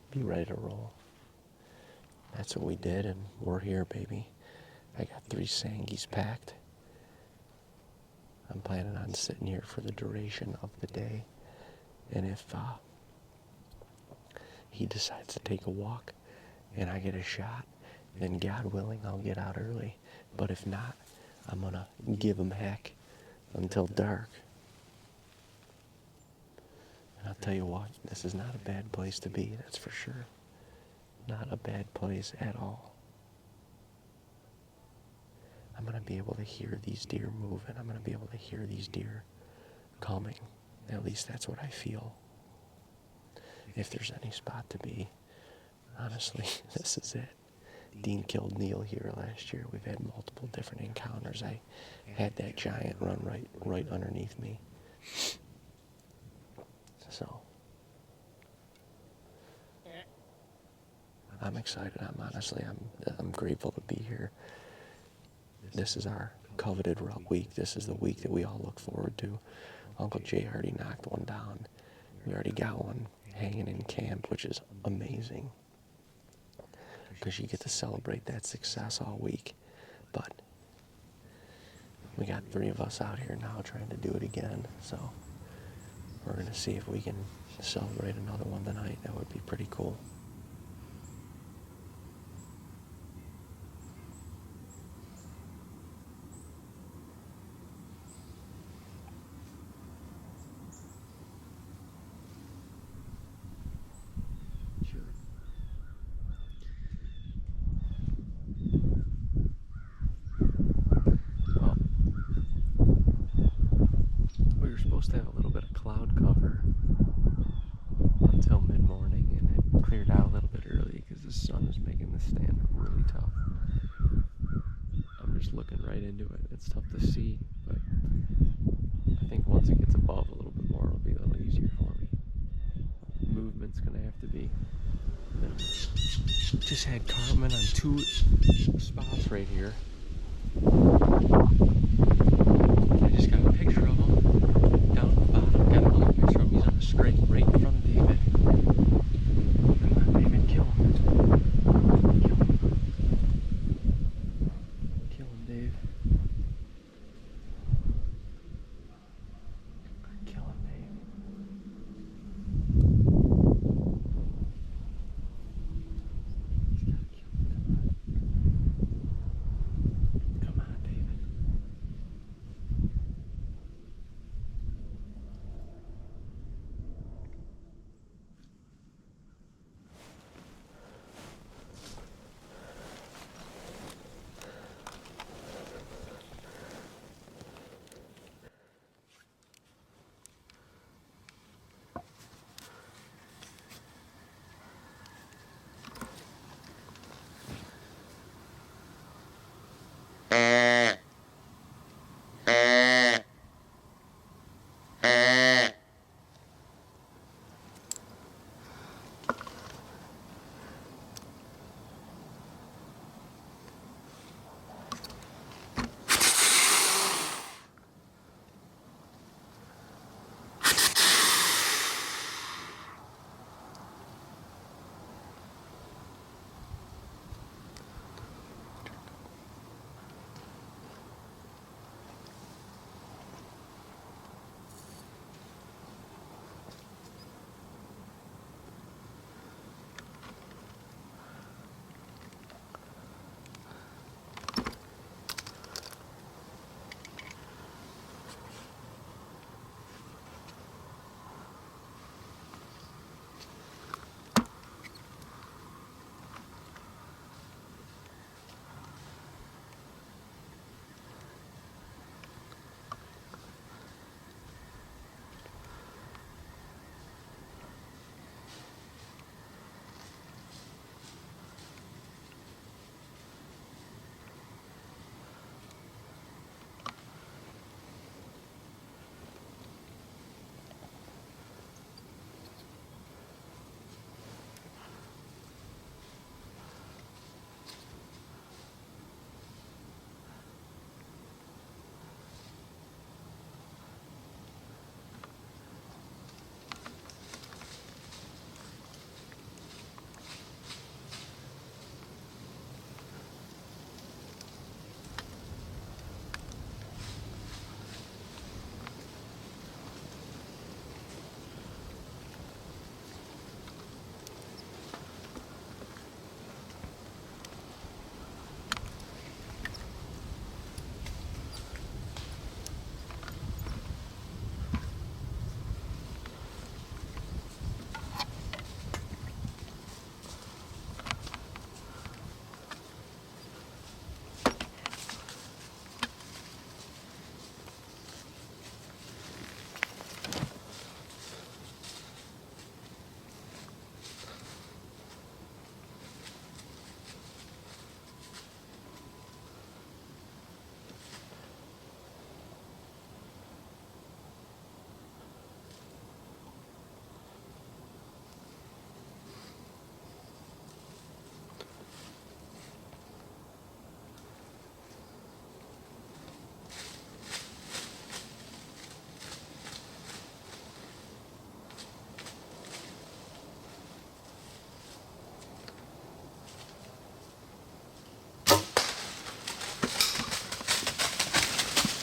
be ready to roll. That's what we did, and we're here, baby. I got 3 Sangies packed. I'm planning on sitting here for the duration of the day, and if he decides to take a walk and I get a shot, then God willing, I'll get out early. But if not, I'm gonna give him heck until dark. And I'll tell you what, this is not a bad place to be, that's for sure. Not a bad place at all. I'm gonna be able to hear these deer moving. I'm gonna be able to hear these deer coming. At least that's what I feel. If there's any spot to be, honestly, this is it. Dean killed Neil here last year. We've had multiple different encounters. I had that giant run right underneath me. So I'm excited. I'm grateful to be here. This is our coveted rut week. This is the week that we all look forward to. Uncle Jay already knocked one down. We already got one hanging in camp, which is amazing, because you get to celebrate that success all week. But we got 3 of us out here now trying to do it again, so we're going to see if we can celebrate another one tonight. That would be pretty cool. To have a little bit of cloud cover until mid-morning, and it cleared out a little bit early because the sun is making the stand really tough. I'm just looking right into it. It's tough to see, but I think once it gets above a little bit more, it'll be a little easier for me. Movement's gonna have to be minimal. Just had Cartman on 2 spots right here. I just got a picture of him. Down at the bottom, got another picture of him. He's on a scrape right in front of David. Come on, David, kill him. Kill him. Kill him, Dave. Kill him, Dave. He's gotta kill him. Come on, David.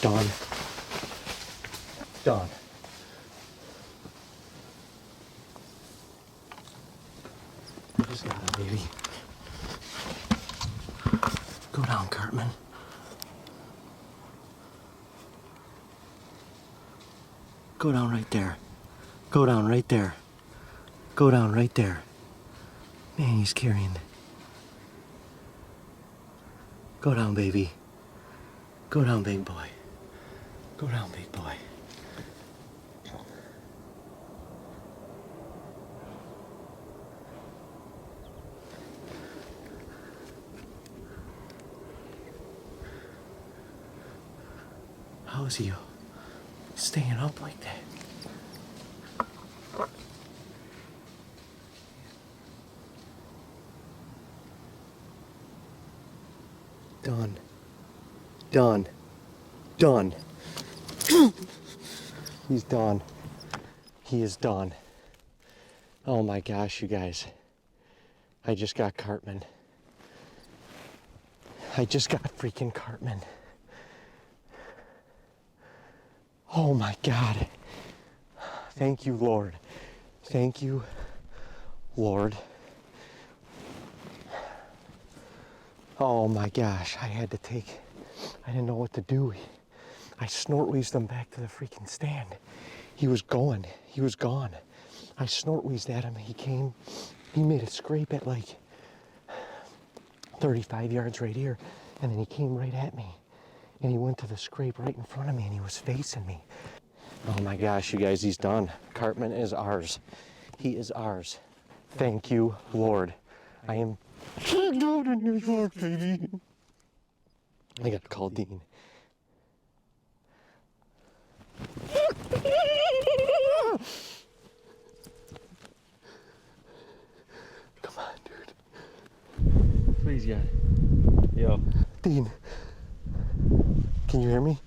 Dawn. Dawn. I just got it, baby. Go down, Cartman. Go down right there. Go down right there. Go down right there. Man, he's carrying. Go down, baby. Go down, big boy. Go down, big boy. How is he staying up like that? Done. Done. Done. He's done. He is done. Oh my gosh, you guys. I just got Cartman. I just got freaking Cartman. Oh my God. Thank you, Lord. Thank you, Lord. Oh my gosh, I didn't know what to do. I snort wheezed him back to the freaking stand. He was gone. I snort wheezed at him. He came, he made a scrape at like 35 yards right here, and then he came right at me. And he went to the scrape right in front of me, and he was facing me. Oh my gosh, you guys, he's done. Cartman is ours. He is ours. Thank you, Lord. I am tagged out in New York, baby. I got to call Dean. Come on, dude. Please, yeah. Yo. Dean. Can you hear me?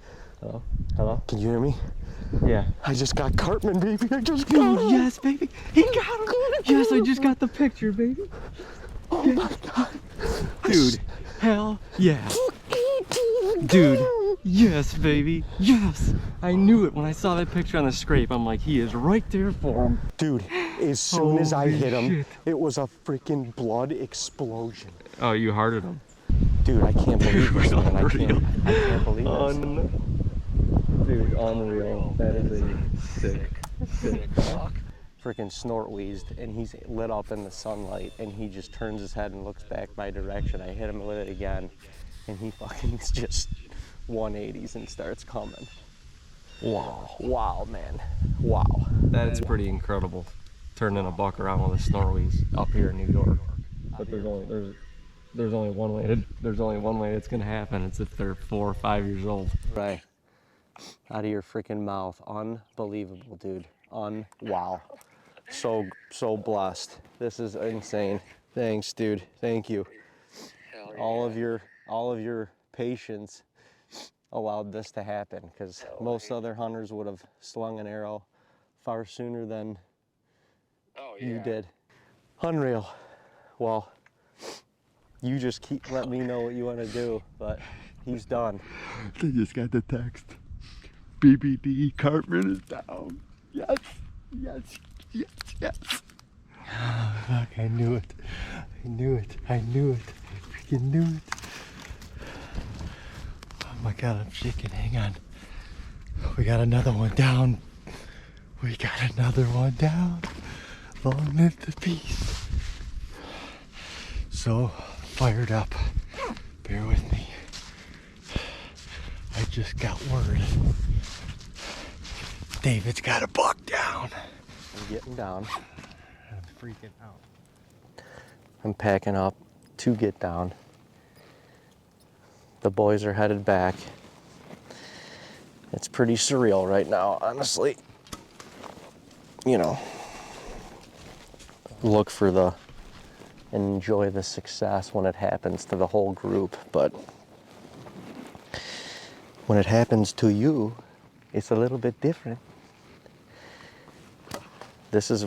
Hello? Hello? Can you hear me? Yeah. I just got Cartman, baby. I just got him. Yes, baby. He got him. Yes, I just got the picture, baby. Oh my God. Dude, hell yeah. Dude, yes, baby. Yes. I knew it when I saw that picture on the scrape. I'm like, he is right there for him. Dude, as soon as I Holy hit him, shit. it was a freaking blood explosion. Oh, you hearted him. Dude, I can't believe this, man. I Unreal. can't believe this. Dude, unreal. That is a sick fuck. Freaking snort wheezed, and he's lit up in the sunlight, and he just turns his head and looks back my direction. I hit him with it again, and he fucking just 180s and starts coming. Wow. Wow, man. Wow. That is pretty incredible. Turning a buck around with a snorweeze up here in New York. But there's only one way it's gonna happen. It's if they're 4 or 5 years old. Right. Out of your freaking mouth. Unbelievable, dude. Wow. So blessed. This is insane. Thanks, dude. Thank you. Yeah. All of your patience allowed this to happen, because most other hunters would have slung an arrow far sooner than you did. Unreal. Well, you just keep letting me know what you want to do, but he's done. They just got the text. BBD Cartman is down. Yes, yes, yes, yes. Oh, fuck, I knew it. I knew it. I freaking knew it. Oh my God, I'm shaking. Hang on. We got another one down. We got another one down. Long live the peace. So fired up. Bear with me. I just got word. David's got a buck down. I'm getting down. I'm freaking out. I'm packing up to get down. The boys are headed back. It's pretty surreal right now, honestly. You know, look for the and enjoy the success when it happens to the whole group, but when it happens to you, it's a little bit different. This is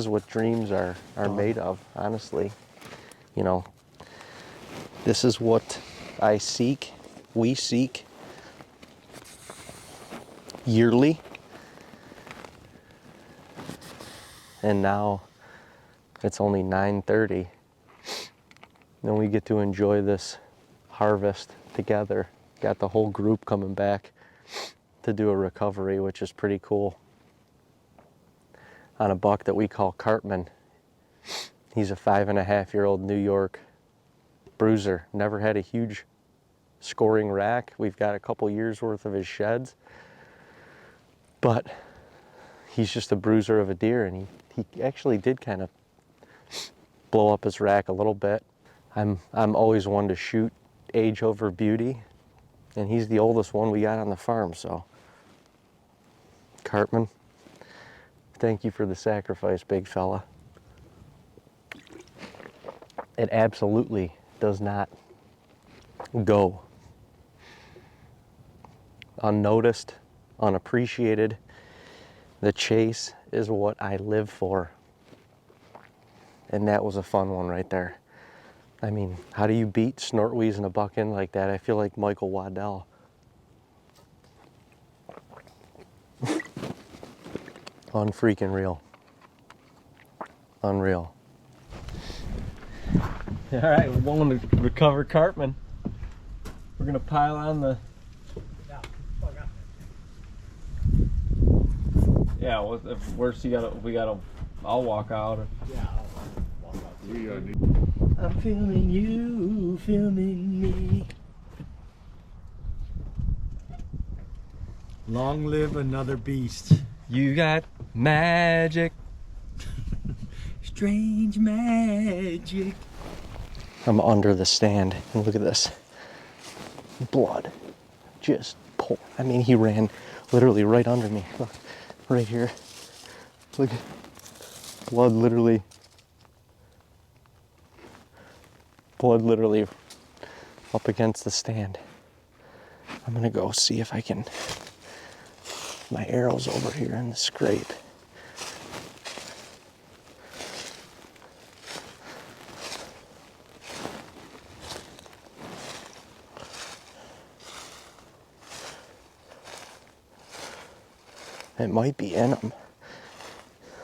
what dreams are made of, honestly. You know, this is what I seek, we seek yearly. And now it's only 9:30. Then we get to enjoy this harvest together. Got the whole group coming back to do a recovery, which is pretty cool. On a buck that we call Cartman. He's a 5.5-year-old New York bruiser. Never had a huge scoring rack. We've got a couple years worth of his sheds. But he's just a bruiser of a deer, and he actually did kind of blow up his rack a little bit. I'm always one to shoot age over beauty, and he's the oldest one we got on the farm, so. Cartman, thank you for the sacrifice, big fella. It absolutely does not go unnoticed, unappreciated. The chase is what I live for. And that was a fun one right there. I mean, how do you beat snort wheezing a buck in like that? I feel like Michael Waddell. Unfreaking real. Unreal. All right, we're going to recover Cartman. We're gonna pile on the. Yeah, well, if worse, we gotta. I'll walk out. Yeah, I'll walk out. I'm feeling you, feeling me. Long live another beast. You got magic. Strange magic. I'm under the stand, and look at this. Blood just pour. I mean, he ran literally right under me. Look, right here. Look, blood literally up against the stand. I'm gonna go see if I can. My arrow's over here in the scrape. It might be in them.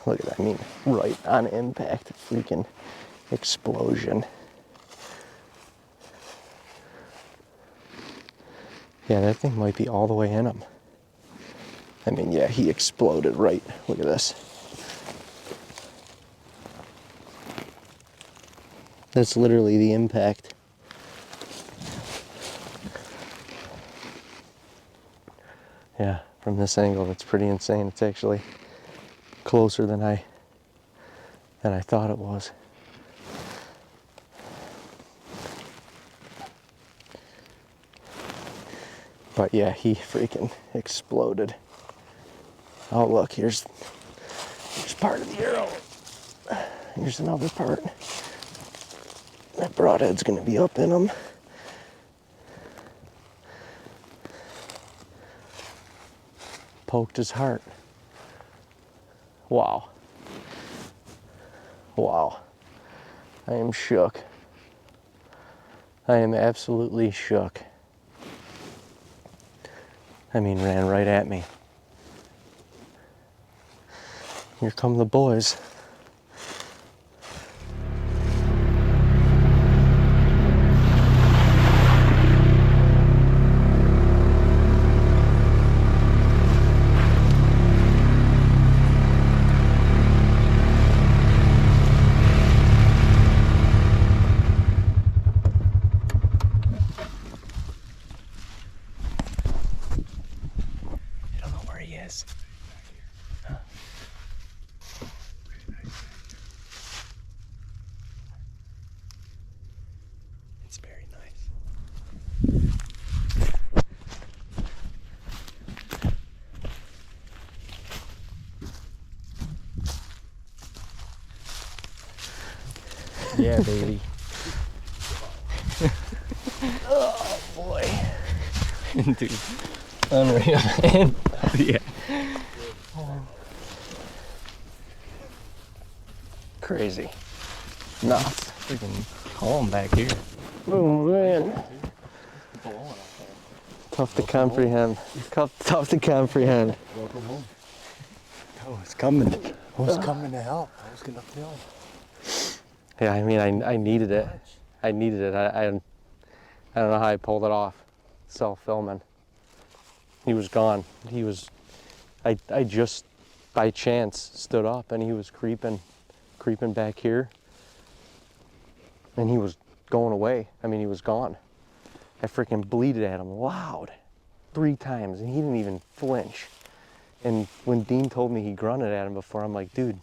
Look at that, I mean, right on impact, freaking explosion. Yeah, that thing might be all the way in him. I mean, yeah, he exploded right. Look at this. That's literally the impact. Yeah, from this angle, that's pretty insane. It's actually closer than I thought it was. But yeah, he freaking exploded. Oh look, here's part of the arrow. Here's another part. That broadhead's gonna be up in him. Poked his heart. Wow. Wow. I am shook. I am absolutely shook. I mean, ran right at me. Here come the boys. It's very nice. Yeah, baby. Oh boy. Dude. Unreal, man. Yeah. Crazy. Nuts. Freaking calm back here. Oh man. Tough to comprehend. Tough to comprehend. Welcome home. I was coming. I was coming to help. I was gonna film. Yeah, I mean, I needed it. I needed it. I don't know how I pulled it off. Self-filming. He was gone. He was. I just by chance stood up and he was creeping back here. And he was going away. I mean, he was gone. I freaking bleated at him loud 3 times and he didn't even flinch. And when Dean told me he grunted at him before, I'm like, dude,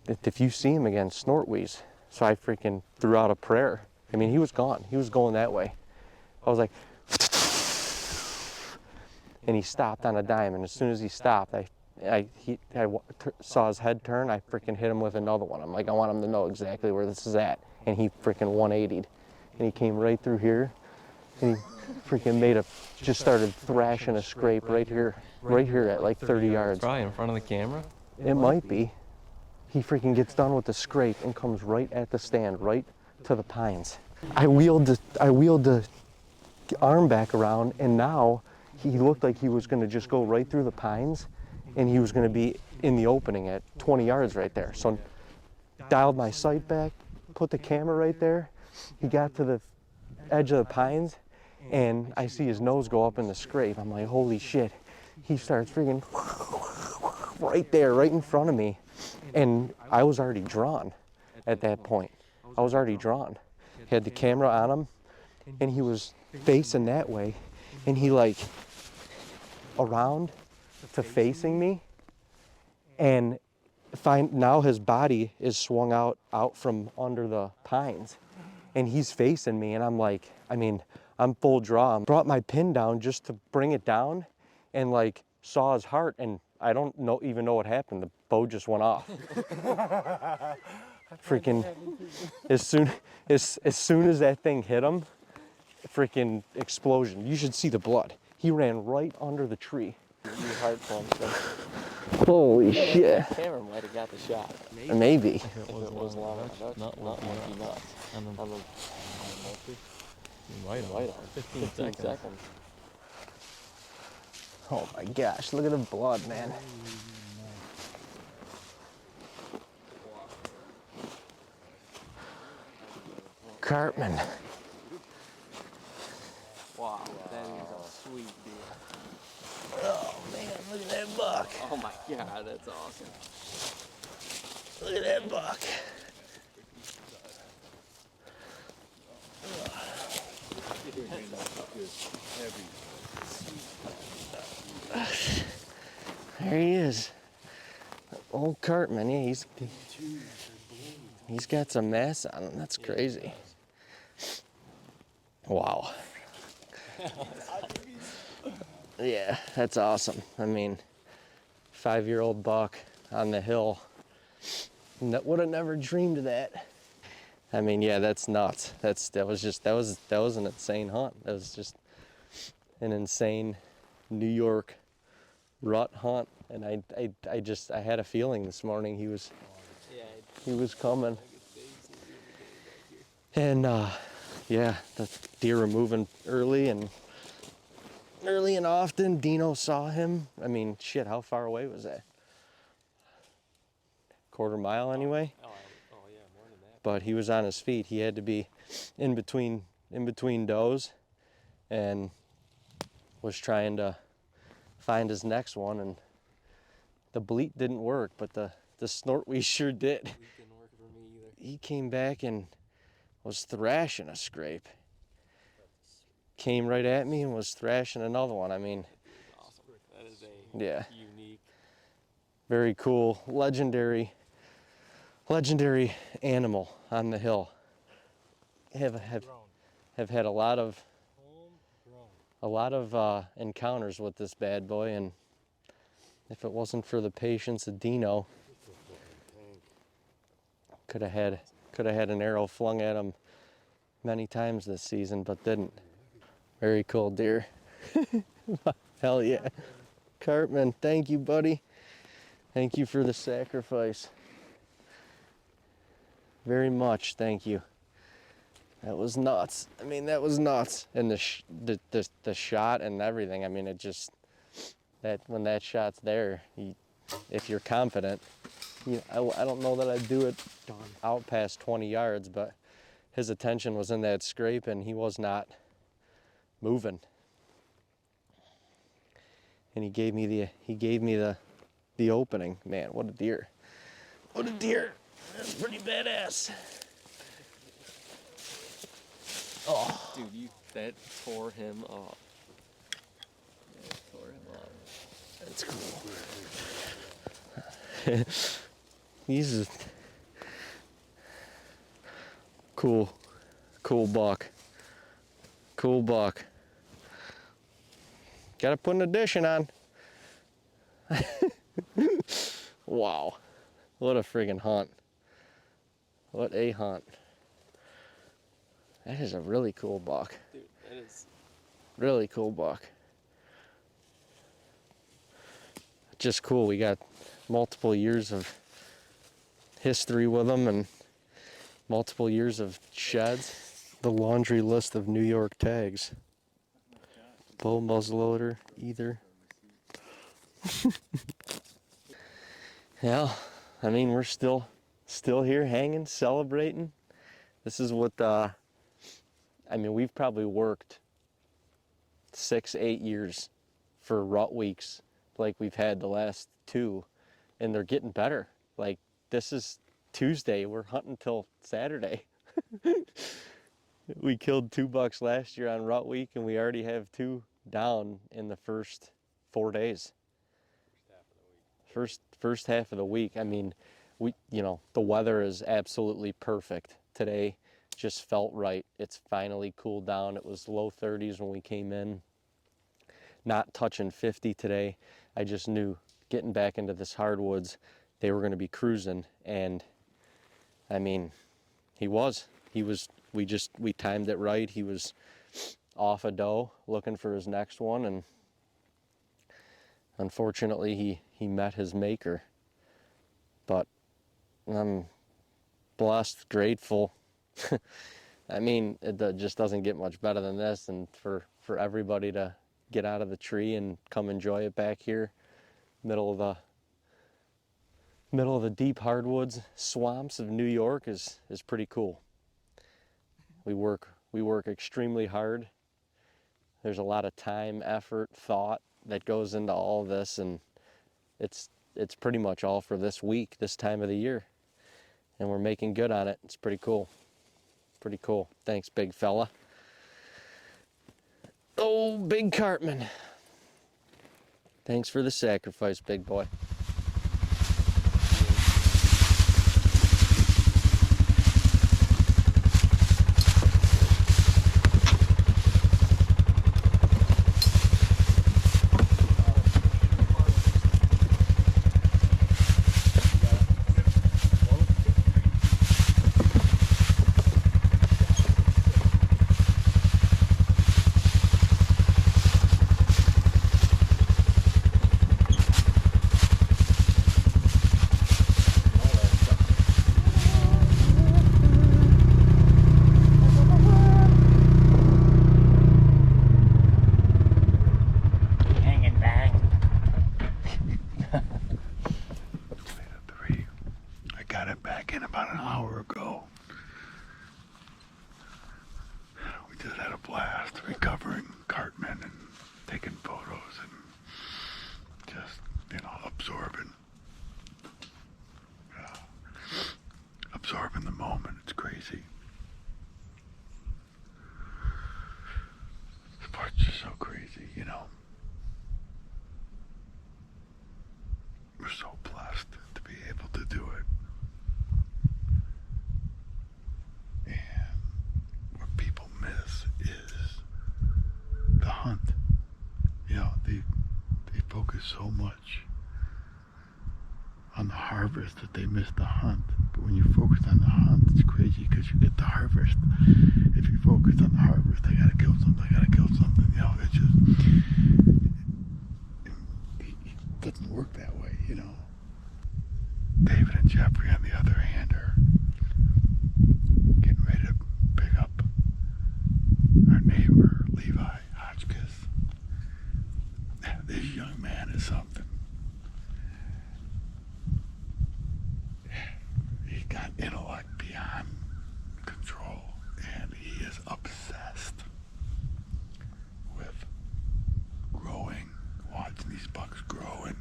if you see him again, snort wheeze. So I freaking threw out a prayer. I mean, he was gone. He was going that way. I was like, and he stopped on a dime. And as soon as he stopped, I saw his head turn. I freaking hit him with another one. I'm like, I want him to know exactly where this is at. And he freaking 180'd. And he came right through here. And he freaking just started thrashing a scrape right here at like 30 yards. Probably in front of the camera. It might be. He freaking gets done with the scrape and comes right at the stand, right to the pines. I wheeled the arm back around, and now he looked like he was going to just go right through the pines, and he was going to be in the opening at 20 yards right there. So dialed my sight back, put the camera right there. He got to the edge of the pines, and I see his nose go up in the scrape. I'm like, holy shit. He starts freaking right there, right in front of me. And I was already drawn at that point. I was already drawn. He had the camera on him, and he was facing that way, and he like around to facing me, and now his body is swung out from under the pines, and he's facing me, and I'm like, I mean, I'm full draw. I brought my pin down just to bring it down, and like saw his heart, and I don't even know what happened. The bow just went off. Freaking as soon as that thing hit him, freaking explosion. You should see the blood. He ran right under the tree. Holy shit. The camera might have got the shot. Maybe. If it was long enough. Not lucky nuts. I'm right on. 15 seconds. Oh my gosh, look at the blood, man. Cartman. Wow, that is a sweet deal. Oh man, look at that buck. Oh my god, that's awesome. Look at that buck. There he is. Old Cartman, yeah, he's got some mass on him. That's crazy. Wow. Yeah, that's awesome. I mean, 5-year-old buck on the hill. Would have never dreamed of that. I mean, yeah, that's nuts. That was an insane hunt. That was just an insane New York rut hunt, and I had a feeling this morning he was coming. And yeah, the deer were moving early and often. Dino saw him. I mean, shit, how far away was that? Quarter mile anyway. Oh yeah, more than that. But he was on his feet. He had to be in between does, and was trying to find his next one, and the bleat didn't work, but the snort we sure did. It didn't work for me either. He came back and was thrashing a scrape. Came right at me and was thrashing another one. I mean, Awesome. That is a yeah, unique. very cool, legendary animal on the hill. Have had a lot of encounters with this bad boy, and if it wasn't for the patience of Dino, could have had an arrow flung at him many times this season, but didn't. Very cool deer. Hell yeah. Cartman, thank you, buddy. Thank you for the sacrifice. Very much, thank you. That was nuts. I mean, that was nuts. And the shot and everything. I mean, it just, that when that shot's there, if you're confident, I don't know that I'd do it out past 20 yards, but his attention was in that scrape and he was not moving. And he gave me the opening. Man, what a deer. What a deer. That's pretty badass. Oh, Dude, that tore him up. That tore him up. that's cool. He's a cool buck. Cool buck. Gotta put an addition on. Wow. What a friggin' hunt. What a hunt. That is a really cool buck. Dude, that is. Really cool buck. Just cool. We got multiple years of history with them and multiple years of sheds. The laundry list of New York tags. Bull muzzleloader, either. Yeah, I mean, we're still here hanging, celebrating. This is what, I mean, we've probably worked 6-8 years for rut weeks like we've had the last 2, and they're getting better. Like, this is Tuesday, we're hunting till Saturday. We killed 2 bucks last year on rut week, and we already have 2 down in the first 4 days. First half of the week. I mean, the weather is absolutely perfect today. Just felt right. It's finally cooled down. It was low 30s when we came in. Not touching 50 today. I just knew getting back into this hardwoods, they were going to be cruising, and I mean, we timed it right. He was off a doe looking for his next one, and unfortunately he met his maker. But I'm blessed, grateful. I mean, it just doesn't get much better than this, and for everybody to get out of the tree and come enjoy it back here, middle of the deep hardwoods swamps of New York is pretty cool. We work extremely hard. There's a lot of time, effort, thought that goes into all this, and it's pretty much all for this week, this time of the year, and we're making good on it. It's pretty cool. Pretty cool. Thanks, big fella. Oh, big Cartman. Thanks for the sacrifice, big boy. Recovering Cartman and taking photos and just, absorbing the moment. It's crazy. This part's just so crazy, We're so blessed to be able to do it. And what people miss is the hunt. They focus so much on the harvest that they miss the hunt. But when you focus on the hunt, it's crazy because you get the harvest. If you focus on the harvest, I gotta kill something, it just it doesn't work that way, David and Jeffrey, on the other hand, are getting ready to pick up this young man is something. He's got intellect beyond control, and he is obsessed with growing, watching these bucks grow and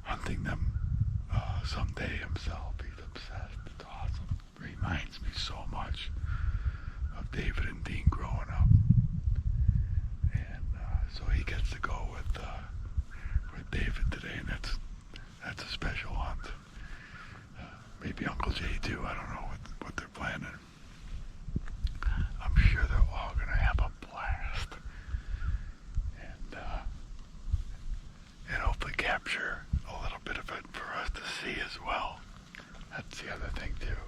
hunting them someday himself. He's obsessed. It's awesome. Reminds me so much of David and Dean growing up. And so he gets to go with David today, and that's a special hunt. Maybe Uncle Jay too. I don't know what they're planning. I'm sure they're all gonna have a blast, and hopefully capture a little bit of it for us to see as well. That's the other thing too.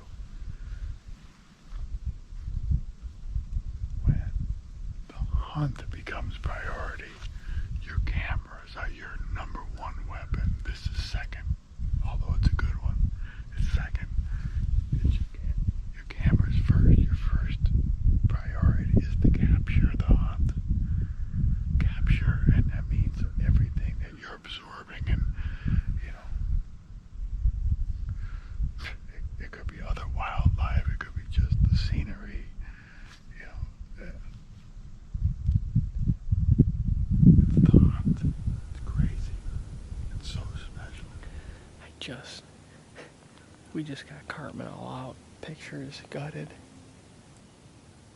When the hunt becomes priority, your cameras are your number one weapon. This is second, although it's a good one. It's second. It's your camera's first. Your first priority is to capture the hunt. Capture, and that means everything that you're absorbing, and it could be other wildlife, it could be just the scenery, it's the hunt. It's crazy. It's so special. We just got Cartman all out, pictures gutted.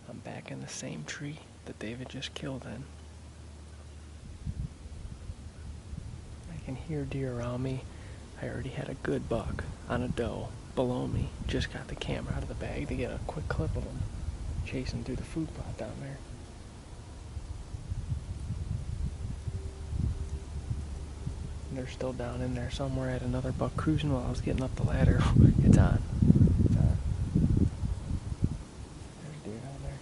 I'm back in the same tree that David just killed in. I can hear deer around me. I already had a good buck on a doe below me. Just got the camera out of the bag to get a quick clip of him chasing through the food plot down there. And they're still down in there somewhere at another buck cruising while I was getting up the ladder. It's on. It's on. There's deer down there.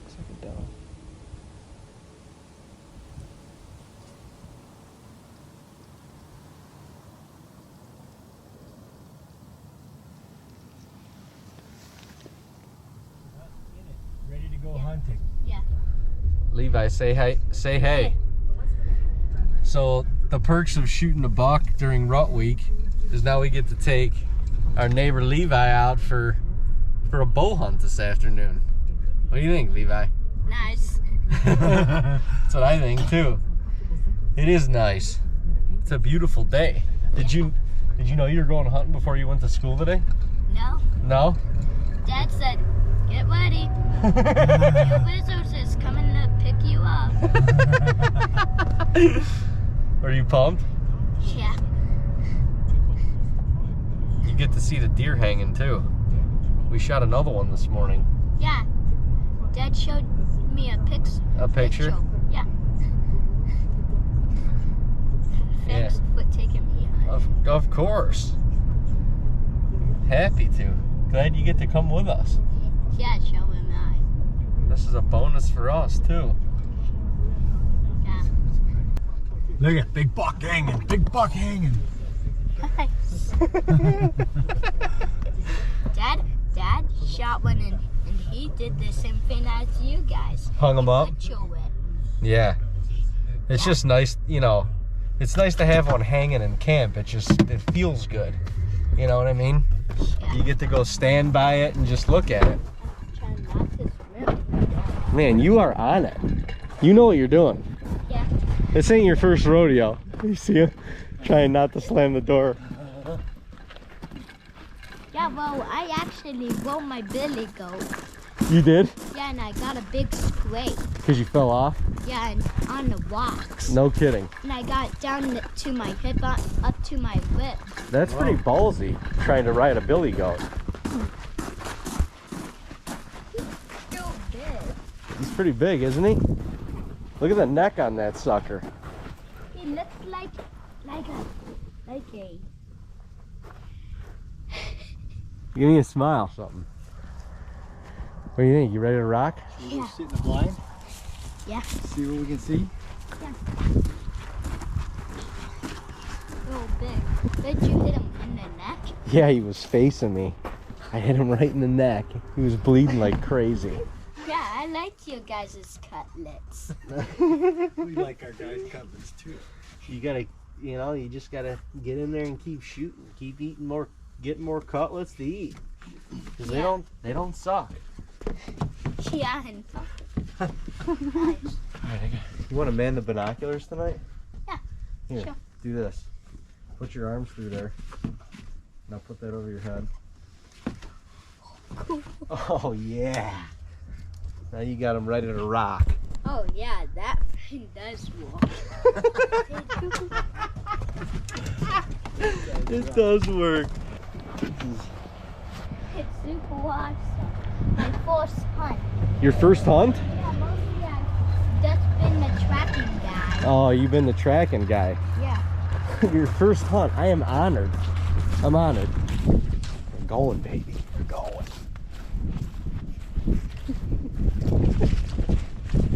Looks like a doe. Ready to go hunting. Yeah. Levi, say hi. Say hey. So the perks of shooting a buck during rut week is now we get to take our neighbor Levi out for a bow hunt this afternoon. What do you think, Levi? Nice. That's what I think too. It is nice. It's a beautiful day. Did you know you were going hunting before you went to school today? No. No? Dad said, get ready. Your wizard is coming to pick you up. Are you pumped? Yeah. You get to see the deer hanging too. We shot another one this morning. Yeah. Dad showed me a picture. A picture? Yeah. Yeah. Thanks for taking me on. Of course. Happy to. Glad you get to come with us. Yeah, show him mine. This is a bonus for us too. Yeah. Look at big buck hanging, big buck hanging. Nice. Dad shot one and he did the same thing as you guys. Hung 'em up? Put you in. Yeah. It's just nice, it's nice to have one hanging in camp. It feels good. You know what I mean? Yeah. You get to go stand by it and just look at it. Trying not to swim. Man, you are on it. You know what you're doing. Yeah. This ain't your first rodeo. You see him trying not to slam the door. Yeah, well, I actually rolled my billy goat. You did? Yeah, and I got a big scrape. Because you fell off? Yeah, and on the rocks. No kidding. And I got down to my hip, up to my lip. That's pretty ballsy, trying to ride a billy goat. So big. He's pretty big, isn't he? Look at the neck on that sucker. He looks like a. You need to smile something. What do you think? You ready to rock? Yeah. Sit in the blind. Yeah. See what we can see? Yeah. Oh, big. Did you hit him in the neck? Yeah, he was facing me. I hit him right in the neck. He was bleeding like crazy. Yeah, I liked you guys' cutlets. We like our guys' cutlets too. You gotta, you just gotta get in there and keep shooting, keep eating more, getting more cutlets to eat. Cause Yeah. they don't suck. Yeah, and nice. Alright, you wanna man the binoculars tonight? Yeah, Here, sure. do this. Put your arms through there. Now put that over your head. Cool. Oh yeah. Now you got them ready to rock. Oh yeah, that thing does walk. It does work. It's super awesome. My first hunt. Your first hunt? Yeah, mostly I've just been the tracking guy. Oh, you've been the tracking guy. Yeah. Your first hunt. I am honored. I'm honored. We're going, baby. We're going.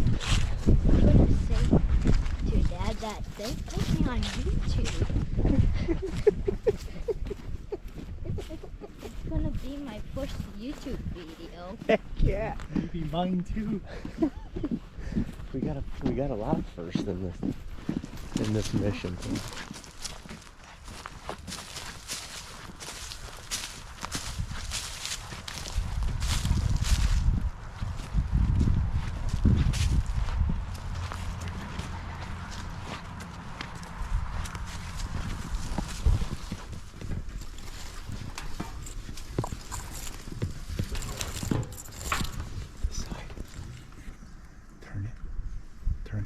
I'm gonna say to Dad that they put me on YouTube. It's gonna be my first YouTube video. Heck yeah. Maybe mine too. We got a lot first in this mission. Turn it.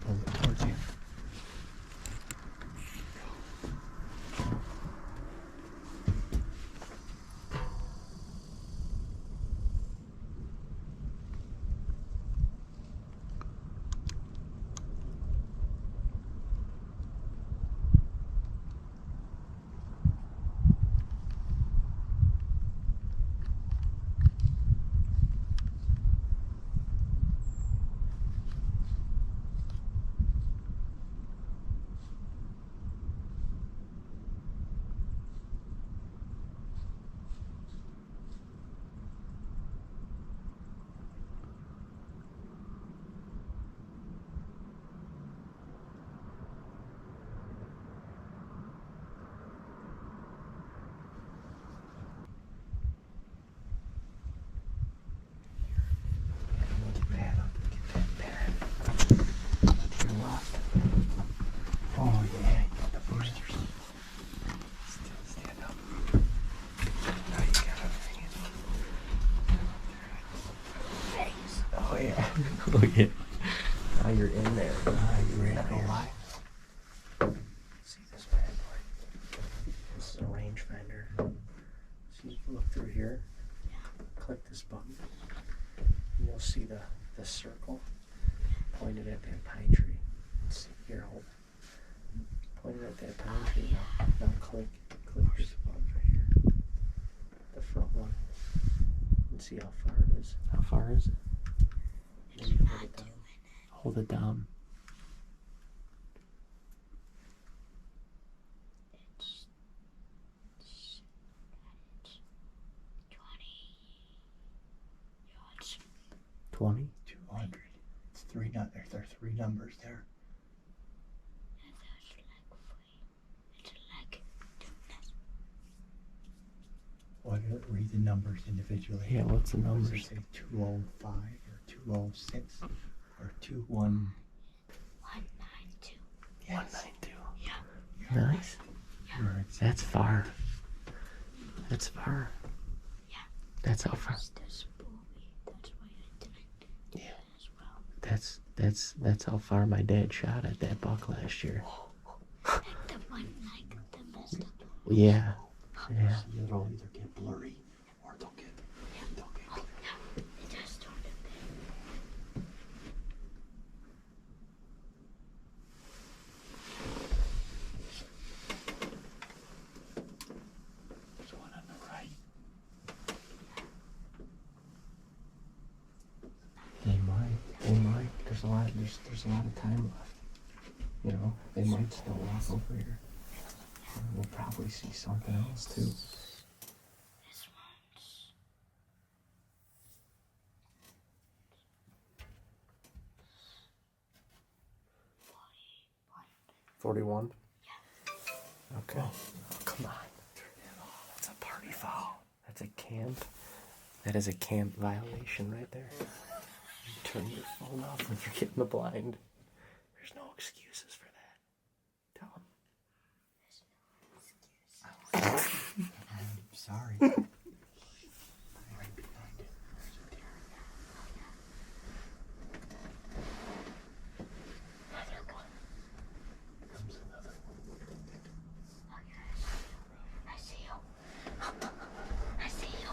Pull it towards you. Oh yeah. Now you're in there. You ready to go live? See this bad boy? This is a rangefinder. So you look through here. Click this button. And you'll see the circle pointed at that pine tree. Let's see here, hold. Pointed at that pine tree. Now click this button right here. The front one. And see how far it is. How far is it? And you hold it down. Hold it down. It's 20? 200. It's three. There are three numbers there. What? Read the numbers individually. Yeah, what's the Does numbers? it say 205 or 206 or 21? 192. Yes. 192. Yeah. Nice. You're exact. That's far. That's far. Yeah. That's how far. It's the spool. That's why I didn't do Yeah. that as well. That's how far my dad shot at that buck last year. Like the one, like the missed one. Yeah. Yeah. It'll either get blurry or they'll get. Oh, yeah. It just turned a bit. There's one on the right. They might. there's a lot of time left. You know, they might still walk over here. We'll probably see something else too. This one's 41? Yeah. Okay. Oh, come on. That's a party foul. That's a camp. That is a camp violation right there. You turn your phone off when you're getting the blind. There's no excuses for that. Tell them. I'm sorry. I see you. I see you.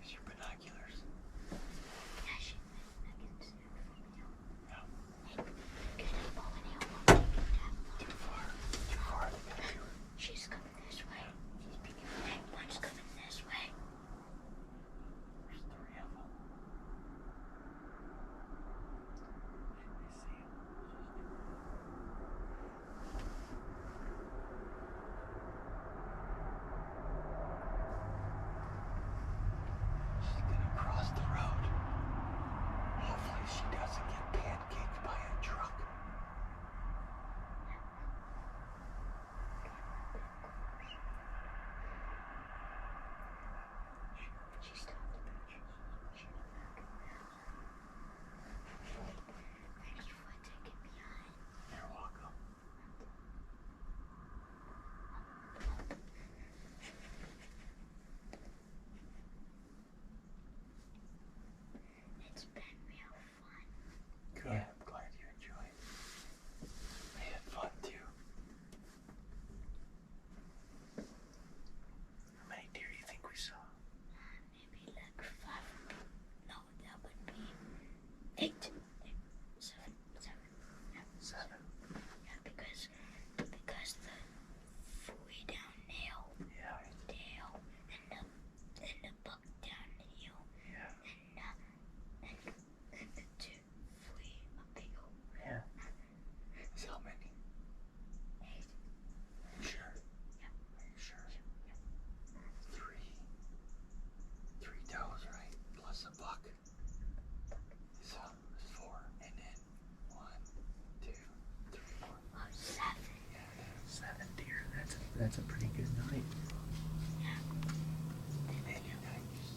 Use your binoculars. Yeah, I can see her from you. Yeah. Get a bow and arrow. Too far. Too far. They gotta do it. She's coming this way. Hey, one's coming this way. There's 3 of them. I see them. She's gonna cross the road. Hopefully she doesn't get pancaked by a truck. She stopped. Thanks for taking me behind. You're welcome. It's been real fun. Good. I'm glad you enjoyed. I had fun too. How many deer do you think we saw? Maybe like 5. No, that would be 8. 7. Yeah. 7. Yeah, because the way down hill, Yeah. Dale, and the buck down hill, Yeah. and the 2 flee up hill. Yeah. So how many? 8. Sure. Yeah. Are you sure? 3 does, right? Plus a buck. So there's 4. And then 1, 2, 3, 4. Oh, 7. Yeah, 7 deer. That's a pretty good night. Yeah. Man, you're nice.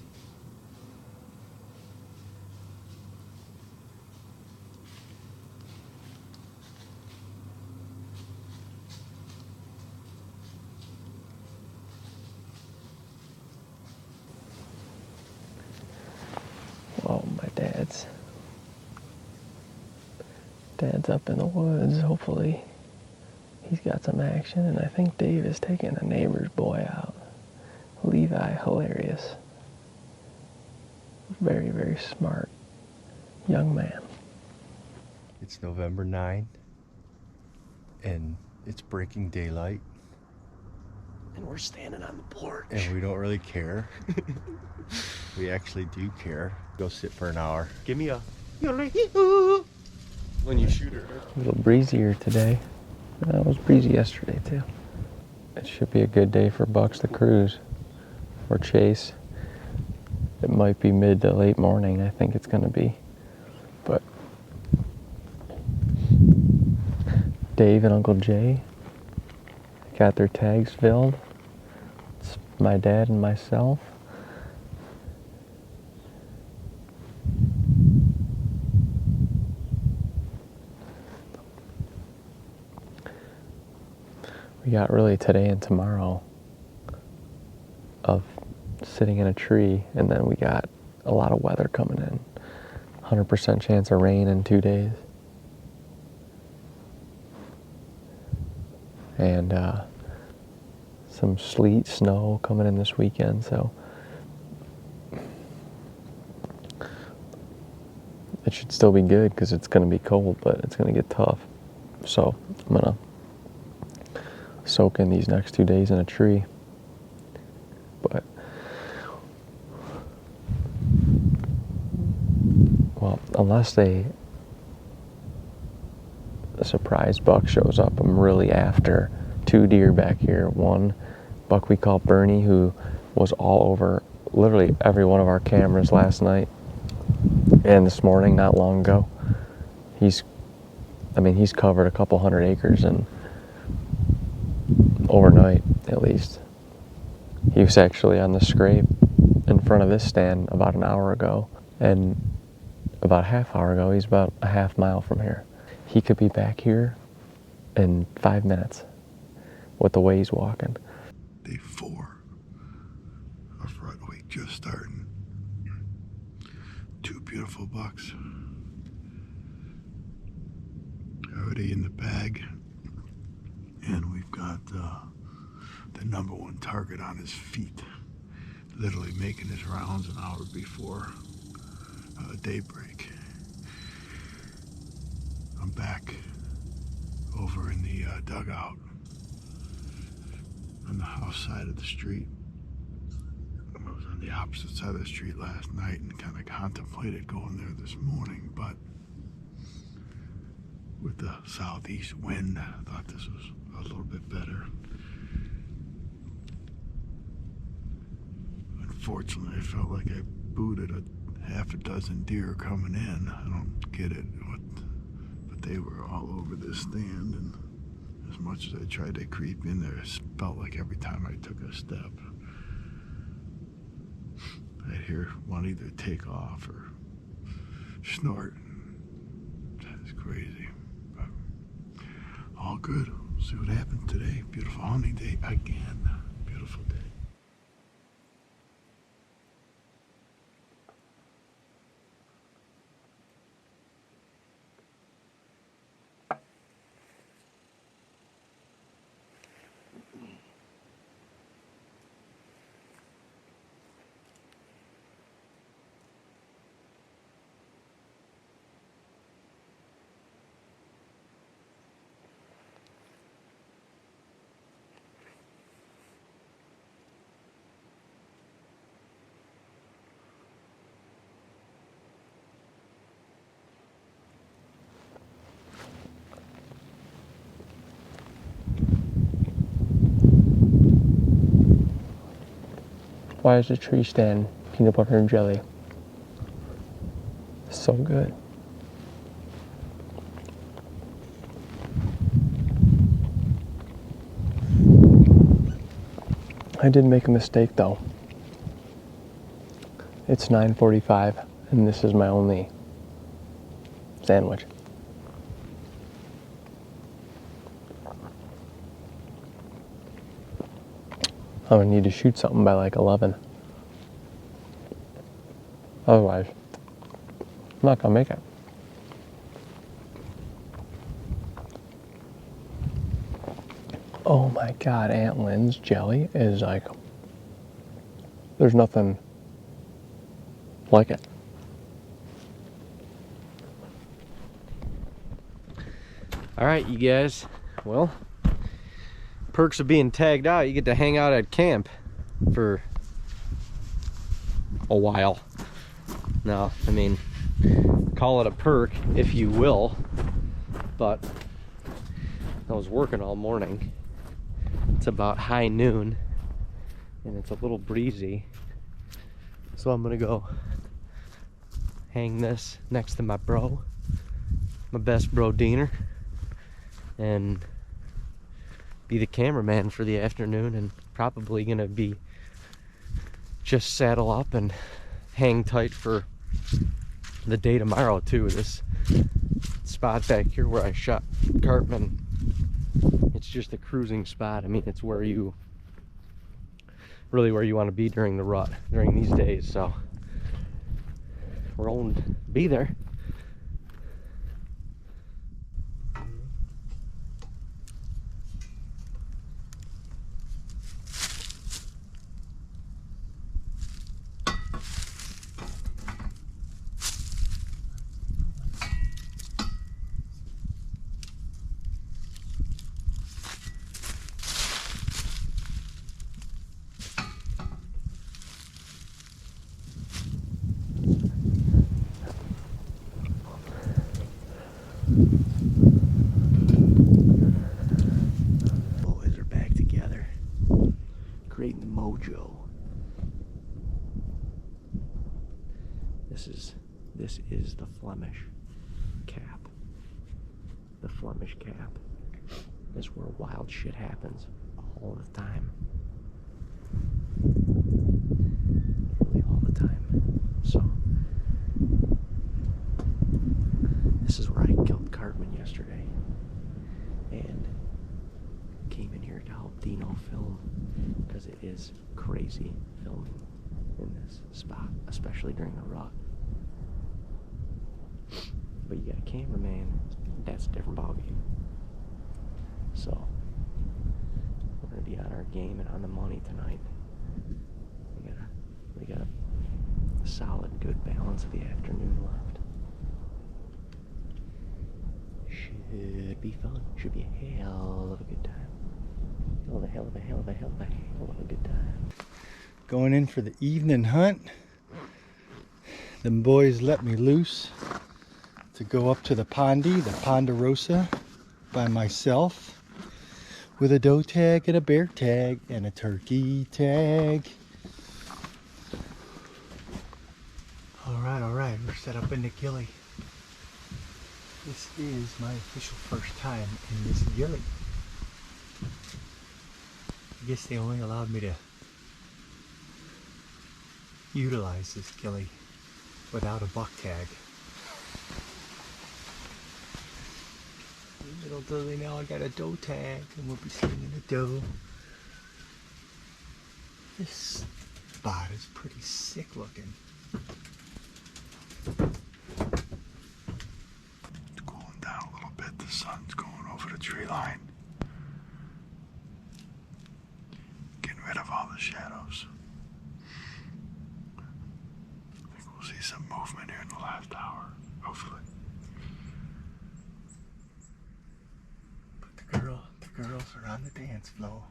Well, my dad's up in the woods. Hopefully he's got some action, and I think Dave is taking a neighbor's boy out. Levi, hilarious. Very, very smart young man. It's November 9, and it's breaking daylight, And we're standing on the porch. and we don't really care. We actually do care. Go sit for an hour. Give me a when you shoot her. A little breezier today. It was breezy yesterday too. It should be a good day for bucks to cruise or chase. It might be mid to late morning, I think it's gonna be. But Dave and Uncle Jay got their tags filled. It's my dad and myself. We got really today and tomorrow of sitting in a tree, and then we got a lot of weather coming in. 100% chance of rain in 2 days. And some sleet, snow coming in this weekend, so it should still be good because it's going to be cold, but it's going to get tough. So I'm going to soak in these next 2 days in a tree. But Well, unless a surprise buck shows up, I'm really after 2 deer back here. One buck we call Bernie, who was all over literally every one of our cameras last night and this morning, not long ago. He's covered a couple hundred acres, and overnight at least. He was actually on the scrape in front of this stand about an hour ago, and about a half hour ago he's about a half mile from here. He could be back here in 5 minutes with the way he's walking. Day 4 of rut week just starting. 2 beautiful bucks already in the bag, and we've got the #1 target on his feet, literally making his rounds an hour before daybreak. I'm back over in the dugout on the house side of the street. I was on the opposite side of the street last night and kind of contemplated going there this morning, but with the southeast wind, I thought this was a little bit better. Unfortunately, I felt like I booted a half a dozen deer coming in. I don't get it, but they were all over this stand, and as much as I tried to creep in there, it felt like every time I took a step, I'd hear one either take off or snort. That's crazy, but all good. We'll see what happens today. Beautiful hunting day again. Beautiful day. Why is the tree stand peanut butter and jelly? So good. I did make a mistake though. It's 9:45 and this is my only sandwich. I'm gonna need to shoot something by like 11. Otherwise, I'm not gonna make it. Oh my God, Aunt Lynn's jelly is like, there's nothing like it. All right, you guys. Well, perks of being tagged out, you get to hang out at camp for a while. Now, I mean, call it a perk if you will, but I was working all morning. It's about high noon and it's a little breezy, so I'm gonna go hang this next to my bro, my best bro Diener, and be the cameraman for the afternoon, and probably gonna be just saddle up and hang tight for the day tomorrow too. This spot back here where I shot Cartman, it's just a cruising spot. I mean, it's where you really where you want to be during the rut, during these days. So we're going to be there. is the Flemish cap. The Flemish cap is where wild shit happens all the time. Literally all the time. So, this is where I killed Cartman yesterday. And came in here to help Dino film, because it is crazy filming in this spot, especially during the rut. But you got a cameraman, that's a different ballgame. So we're gonna be on our game and on the money tonight. We got a solid, good balance of the afternoon left. Should be fun. Should be a hell of a good time. Hell of a good time. Going in for the evening hunt. Them boys let me loose to go up to the Ponderosa by myself with a doe tag and a bear tag and a turkey tag. All right, we're set up in the gilly. This is my official first time in this gilly. I guess they only allowed me to utilize this gilly without a buck tag. Little do they know I got a doe tag and we'll be slinging a doe. This spot is pretty sick looking. It's cooling down a little bit. The sun's going over the tree line. Getting rid of all the shadows. I think we'll see some movement here in the last hour, hopefully. But the girls are on the dance floor.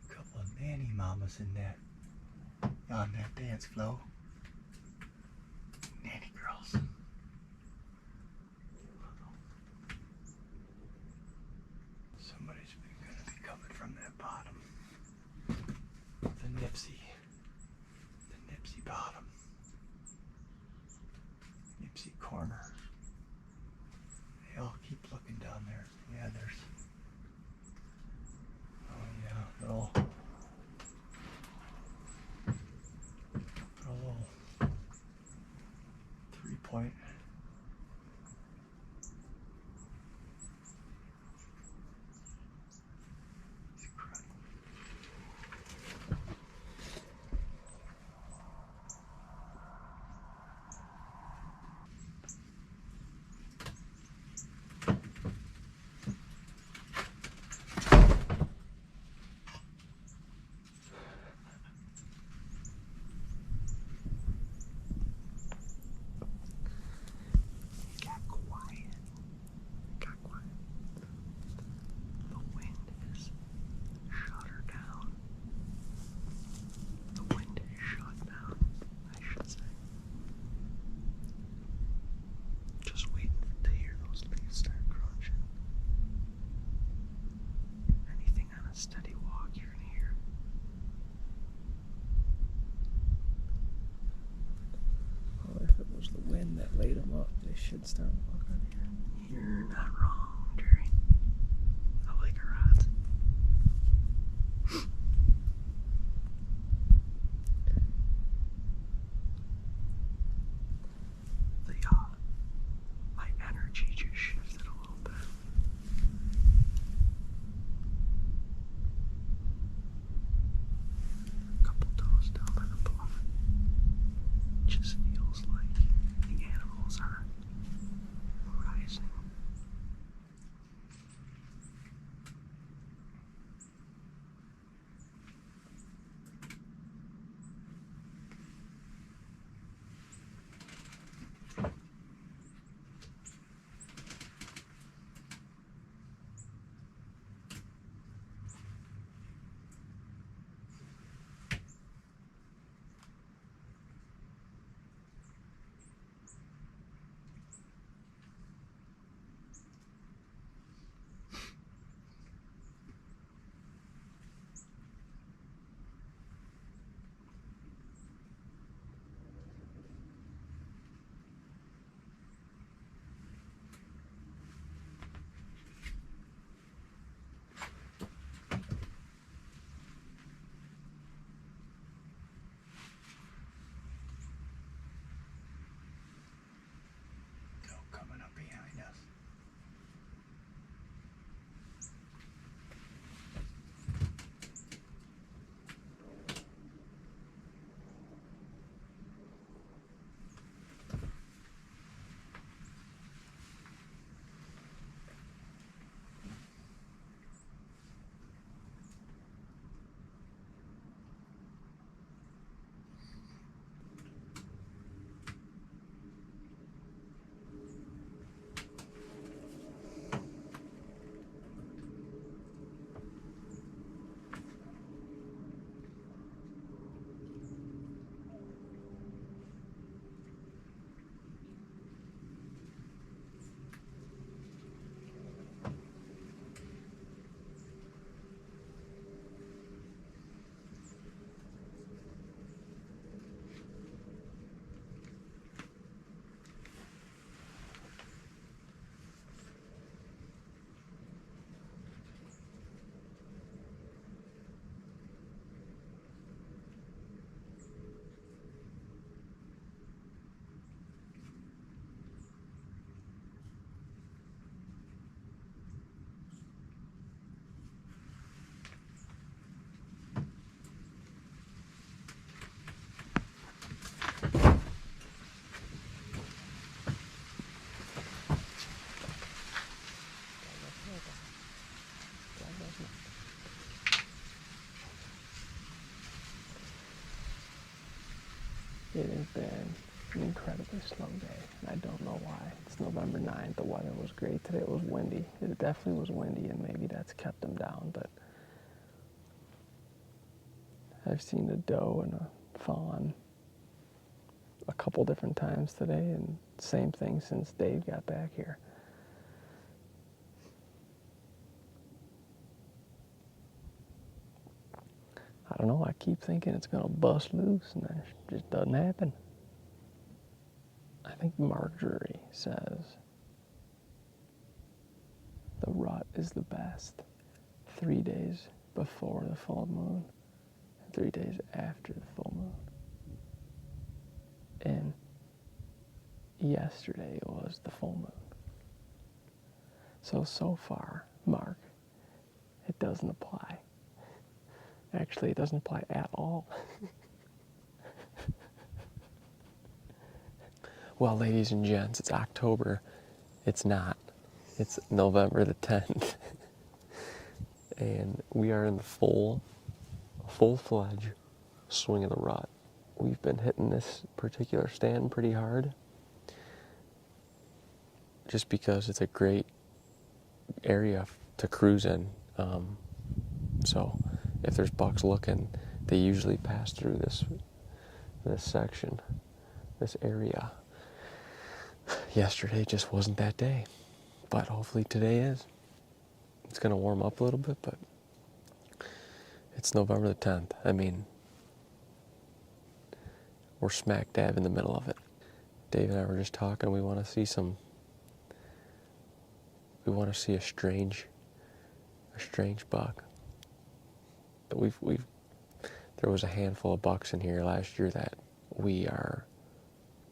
Couple of nanny mamas in there on that dance floor. Nanny girls. Somebody's gonna be coming from that bottom. The Nipsey bottom. Nipsey corner. They all keep looking down there. Yeah, there's. Oh yeah, little 3-point. Steady walk you're gonna hear. Well, if it was the wind that laid them up, they should start walking here. You're not wrong, Jerry. I like our odds. My energy just shifted a little bit. Down by the plot. Just feels like the animals are It has been an incredibly slow day, and I don't know why. It's November 9th. The weather was great today. It was windy. It definitely was windy, and maybe that's kept them down, but I've seen a doe and a fawn a couple different times today, and same thing since Dave got back here. I don't know, I keep thinking it's gonna bust loose, and it just doesn't happen. I think Marjorie says the rut is the best 3 days before the full moon and 3 days after the full moon. And yesterday was the full moon. So far, Mark, it doesn't apply. Actually, it doesn't apply at all. Well, ladies and gents, it's October. It's not. It's November the 10th. And we are in the full-fledged swing of the rut. We've been hitting this particular stand pretty hard just because it's a great area to cruise in. So if there's bucks looking, they usually pass through this section, this area. Yesterday just wasn't that day, but hopefully today is. It's going to warm up a little bit, but it's November the 10th. I mean, we're smack dab in the middle of it. Dave and I were just talking. We want to see a strange buck. There was a handful of bucks in here last year that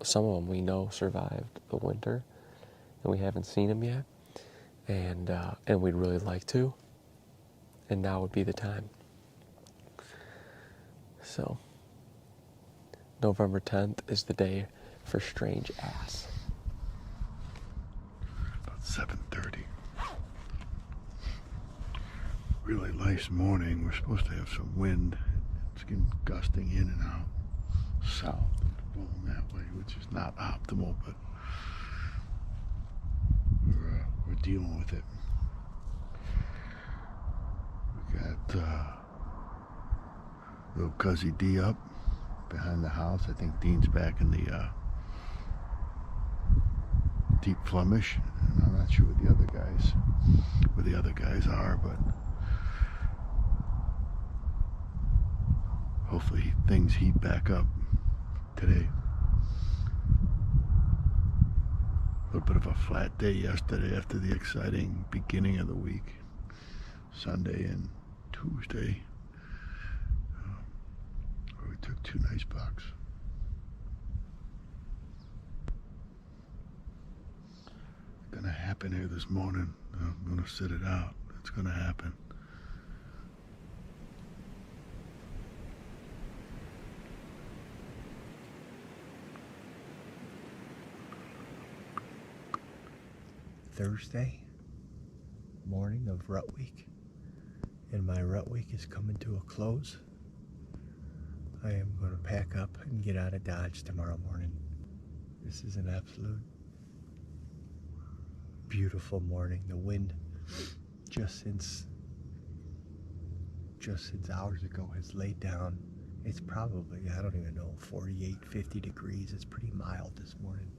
some of them we know survived the winter, and we haven't seen them yet, and we'd really like to, and now would be the time. So, November 10th is the day for strange ass. About 7:30. Really nice morning. We're supposed to have some wind. It's getting gusting in and out south, blowing that way, which is not optimal, but we're dealing with it. We got little Cuzzy D up behind the house. I think Dean's back in the deep Flemish, and I'm not sure where the other guys are, but hopefully things heat back up today. A little bit of a flat day yesterday after the exciting beginning of the week, Sunday and Tuesday, where we took 2 nice bucks. Gonna happen here this morning. I'm gonna sit it out. It's gonna happen. Thursday morning of rut week, and my rut week is coming to a close. I am going to pack up and get out of Dodge tomorrow morning. This is an absolute beautiful morning. The wind just since hours ago has laid down. It's probably, I don't even know, 48, 50 degrees. It's pretty mild this morning.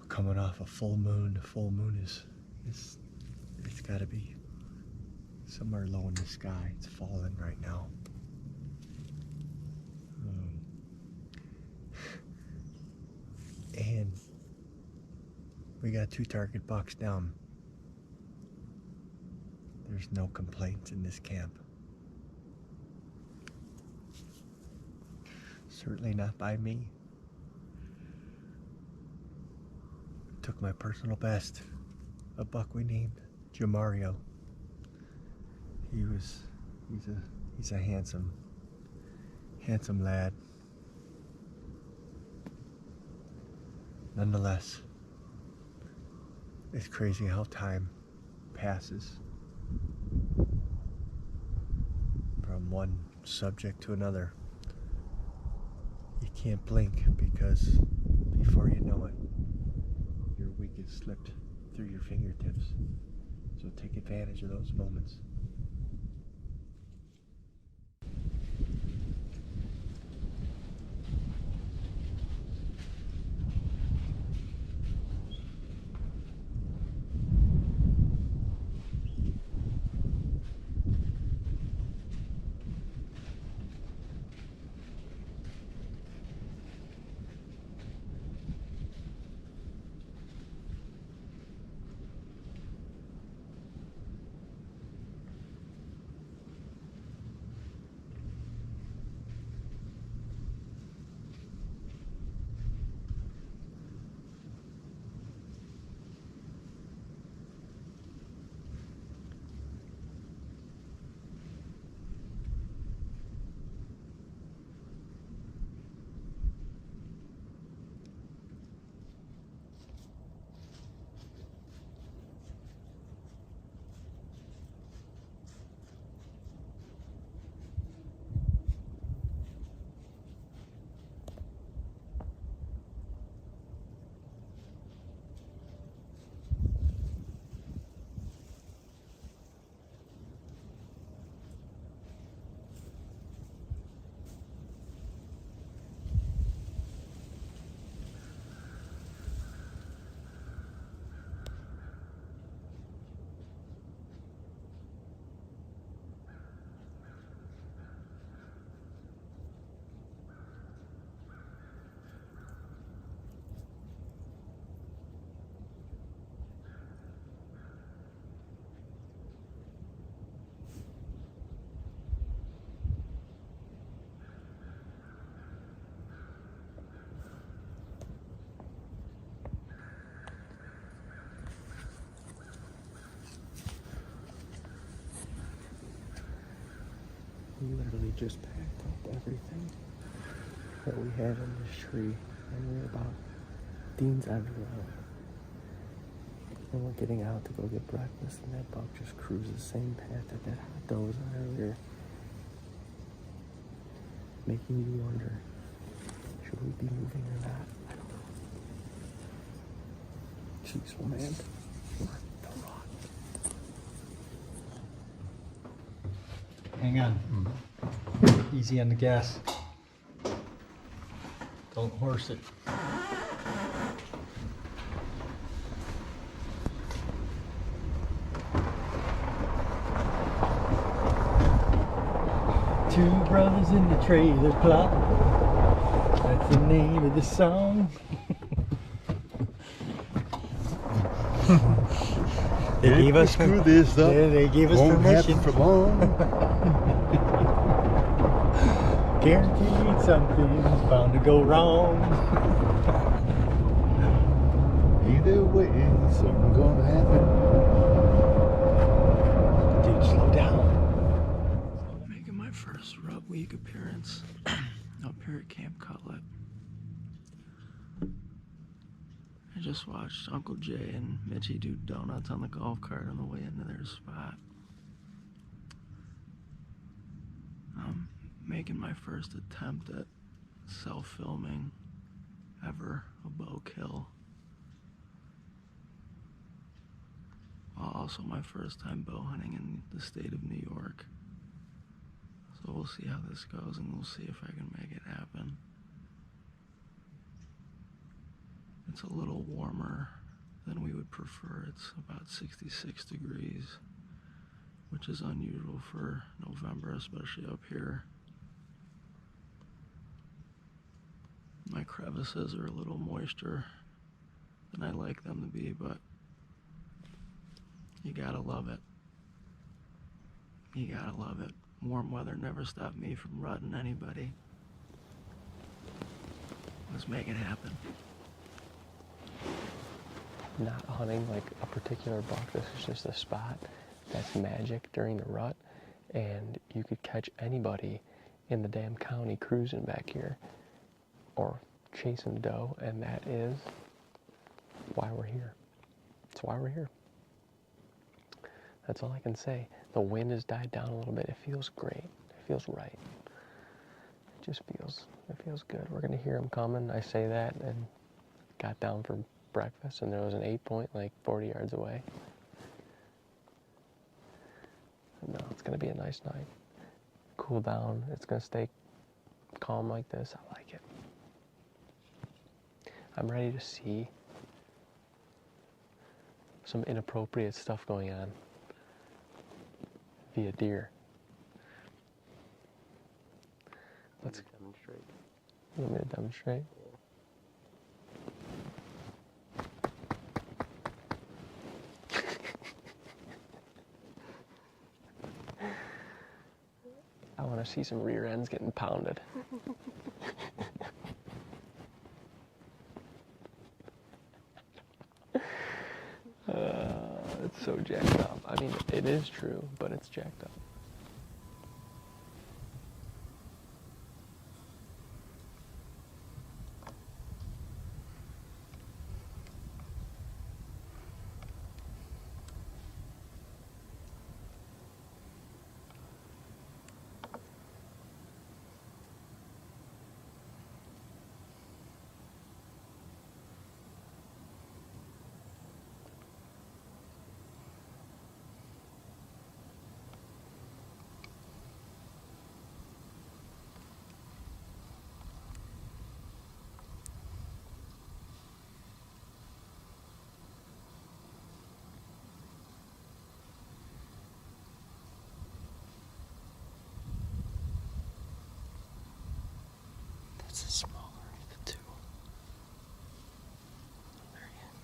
Coming off a full moon. The full moon is it's got to be somewhere low in the sky. It's falling right now. And we got 2 target bucks down. There's no complaints in this camp. Certainly not by me. Took my personal best, a buck we named Jamario. He's a handsome lad. Nonetheless, it's crazy how time passes from one subject to another. You can't blink because before you know it, your week has slipped through your fingertips. So take advantage of those moments. We literally just packed up everything that we had in this tree, and we're about Dean's End Road. And we're getting out to go get breakfast, and that buck just cruised the same path that hot dog was on earlier. Making you wonder, should we be moving or not? I don't know. Jeez, well, man. Don't run. Hang on. Easy on the gas. Don't horse it. Two brothers in the trailer plot. That's the name of the song. They gave us screw this up. Yeah, they gave us Won't permission. happen for long. Guaranteed something's bound to go wrong. Either way, something's gonna happen. Dude, slow down. Making my first rut week appearance up here at Camp Cutlet. I just watched Uncle Jay and Mitchie do donuts on the golf cart on the way into their spot. I'm making my first attempt at self-filming ever a bow kill. Also my first time bow hunting in the state of New York. So we'll see how this goes, and we'll see if I can make it happen. It's a little warmer than we would prefer. It's about 66 degrees, which is unusual for November, especially up here. My crevices are a little moister than I like them to be, but you gotta love it. You gotta love it. Warm weather never stopped me from rutting anybody. Let's make it happen. Not hunting like a particular buck. This is just a spot that's magic during the rut, and you could catch anybody in the damn county cruising back here or chasing doe, and that is why we're here. That's why we're here. That's all I can say. The wind has died down a little bit. It feels great. It feels right. it feels good. We're gonna hear them coming. I say that and got down for breakfast and there was an 8-point like 40 yards away. No, it's gonna be a nice night. Cool down. It's gonna stay calm like this. I like it. I'm ready to see some inappropriate stuff going on via deer. Let's demonstrate. You want me to demonstrate? I want to see some rear ends getting pounded. It's so jacked up. I mean, it is true, but it's jacked up. That's the smaller of the two. There he is.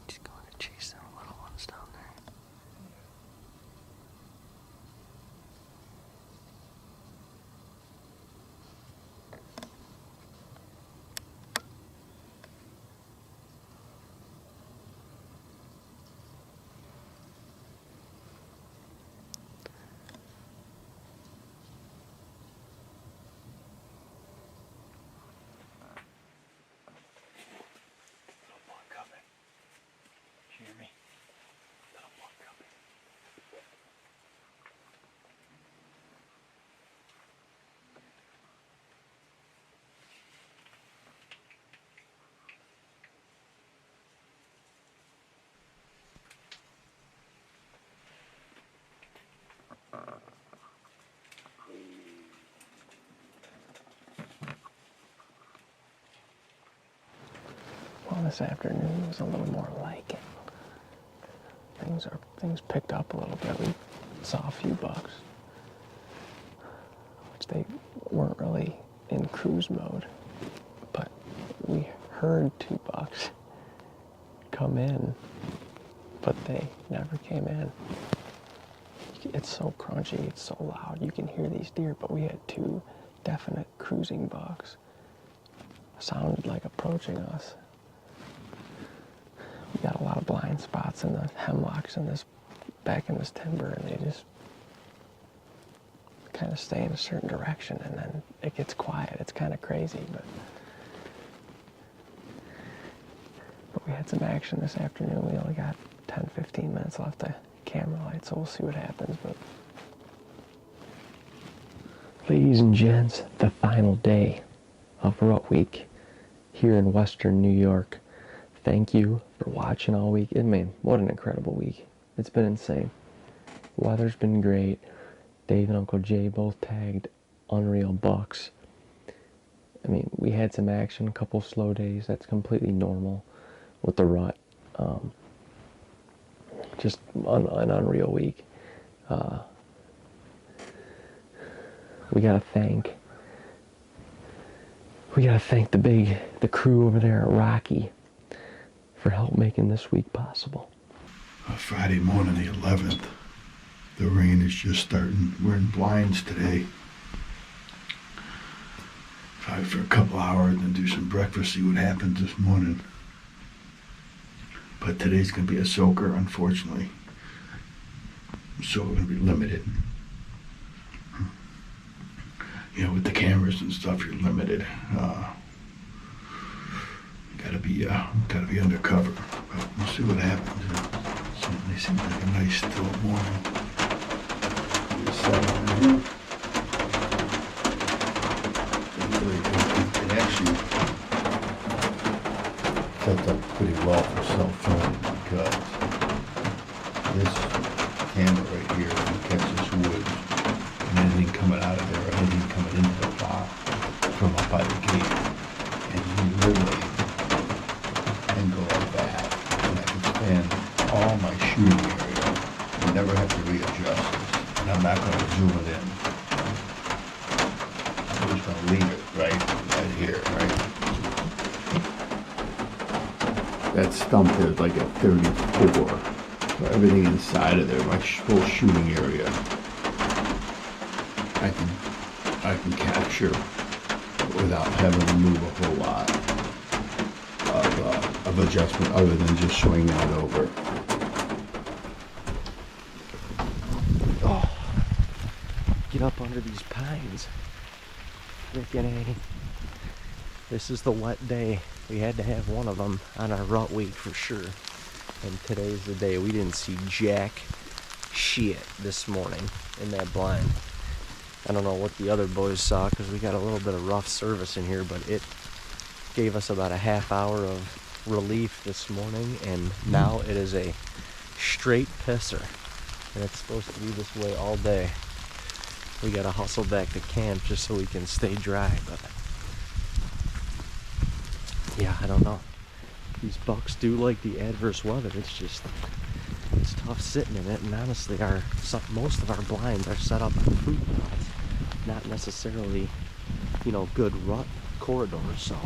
Just going to chase them little ones down there. Well, this afternoon was a little more like it. Things picked up a little bit. We saw a few bucks, which they weren't really in cruise mode, but we heard 2 bucks come in, but they never came in. It's so crunchy, it's so loud. You can hear these deer, but we had 2 definite cruising bucks. Sounded like approaching us. We got a lot of blind spots in the hemlocks in this, back in this timber, and they just kind of stay in a certain direction, and then it gets quiet. It's kind of crazy, but we had some action this afternoon. We only got 10-15 minutes left to camera light, so we'll see what happens. But ladies and gents, the final day of Rut Week here in Western New York. Thank you for watching all week. Man, what an incredible week. It's been insane. Weather's been great. Dave and Uncle Jay both tagged unreal bucks. I mean, we had some action, a couple slow days. That's completely normal with the rut. Just an unreal week. We gotta thank the crew over there at Rocky for help making this week possible. Friday morning, the 11th. The rain is just starting. We're in blinds today. Probably for a couple hours, then do some breakfast, see what happens this morning. But today's gonna be a soaker, unfortunately. So we're gonna be limited. You know, with the cameras and stuff, you're limited. Gotta be undercover. But we'll see what happens. It certainly seems like a nice still morning. It actually sets up pretty well for self-filming because this camera right here can catch this wood and anything coming out of there or anything coming into the plot from up by the gate. And you literally angle like that and I can span all my shooting area and never have to readjust this. And I'm not going to zoom it in. I'm just going to leave it right here, right? That stump there is like a 34. So everything inside of there, my whole shooting area, I can capture without having to move a whole lot of adjustment other than just swinging it over. Oh, get up under these pines. Frickin' A. This is the wet day. We had to have one of them on our rut week for sure. And today's the day. We didn't see jack shit this morning in that blind. I don't know what the other boys saw because we got a little bit of rough service in here, but it gave us about a half hour of relief this morning, and now it is a straight pisser. And it's supposed to be this way all day. We gotta hustle back to camp just so we can stay dry, but yeah, I don't know. These bucks do like the adverse weather. It's tough sitting in it, and honestly, most of our blinds are set up on fruit plots, not necessarily, you know, good rut corridors, so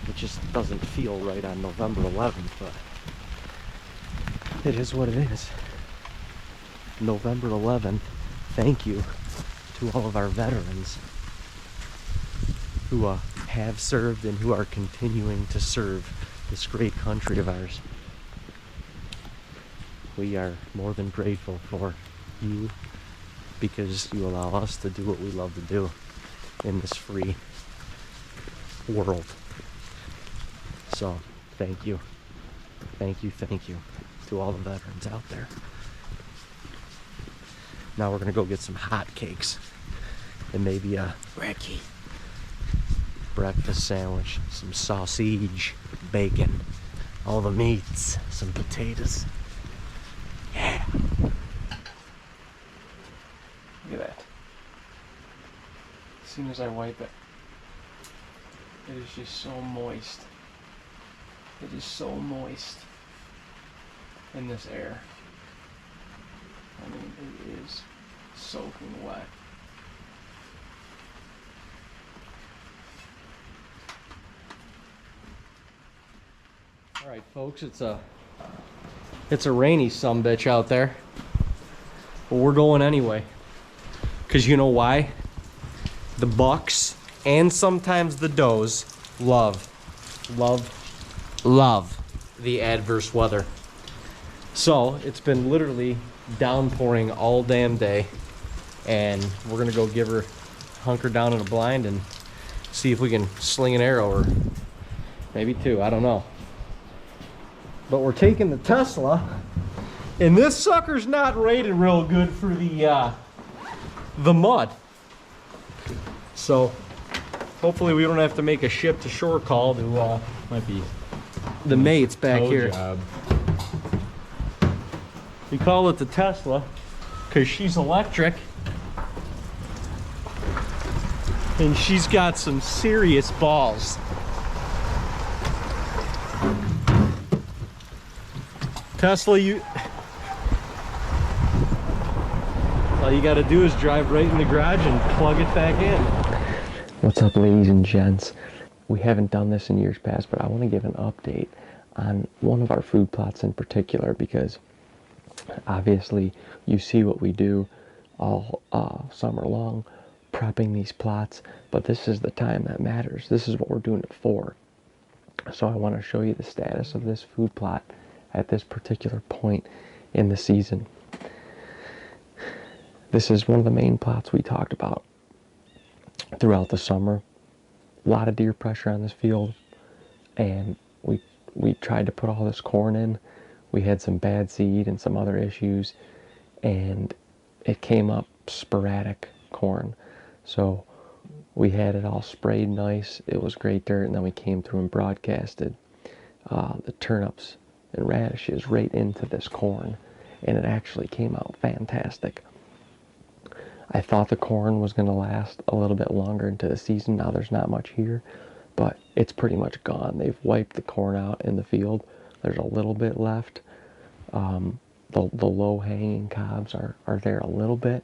it just doesn't feel right on November 11th, but it is what it is. November 11th, thank you to all of our veterans who have served and who are continuing to serve this great country of ours. We are more than grateful for you because you allow us to do what we love to do in this free world. So, thank you. Thank you, thank you to all the veterans out there. Now we're gonna go get some hot cakes and maybe a breakfast sandwich, some sausage, bacon, all the meats, some potatoes. Yeah. Look at that. As soon as I wipe it, it is just so moist. It is so moist in this air. I mean, it is soaking wet. All right, folks, it's a rainy sumbitch out there, but we're going anyway. Cause you know why? The bucks and sometimes the does love the adverse weather. So it's been literally downpouring all damn day, and we're gonna go give her hunker down in a blind and see if we can sling an arrow or maybe two, I don't know. But we're taking the Tesla, and this sucker's not rated real good for the mud. So hopefully we don't have to make a ship to shore call to might be the mates back here. Job. We call it the Tesla because she's electric. And she's got some serious balls. Tesla, all you gotta do is drive right in the garage and plug it back in. What's up, ladies and gents? We haven't done this in years past, but I want to give an update on one of our food plots in particular, because obviously you see what we do all summer long, prepping these plots, but this is the time that matters. This is what we're doing it for. So I want to show you the status of this food plot at this particular point in the season. This is one of the main plots we talked about throughout the summer. A lot of deer pressure on this field, and we tried to put all this corn in. We had some bad seed and some other issues, and it came up sporadic corn. So we had it all sprayed nice. It was great dirt, and then we came through and broadcasted the turnips and radishes right into this corn, and it actually came out fantastic. I thought the corn was going to last a little bit longer into the season. Now there's not much here, but it's pretty much gone. They've wiped the corn out in the field. There's a little bit left. The low-hanging cobs are there a little bit,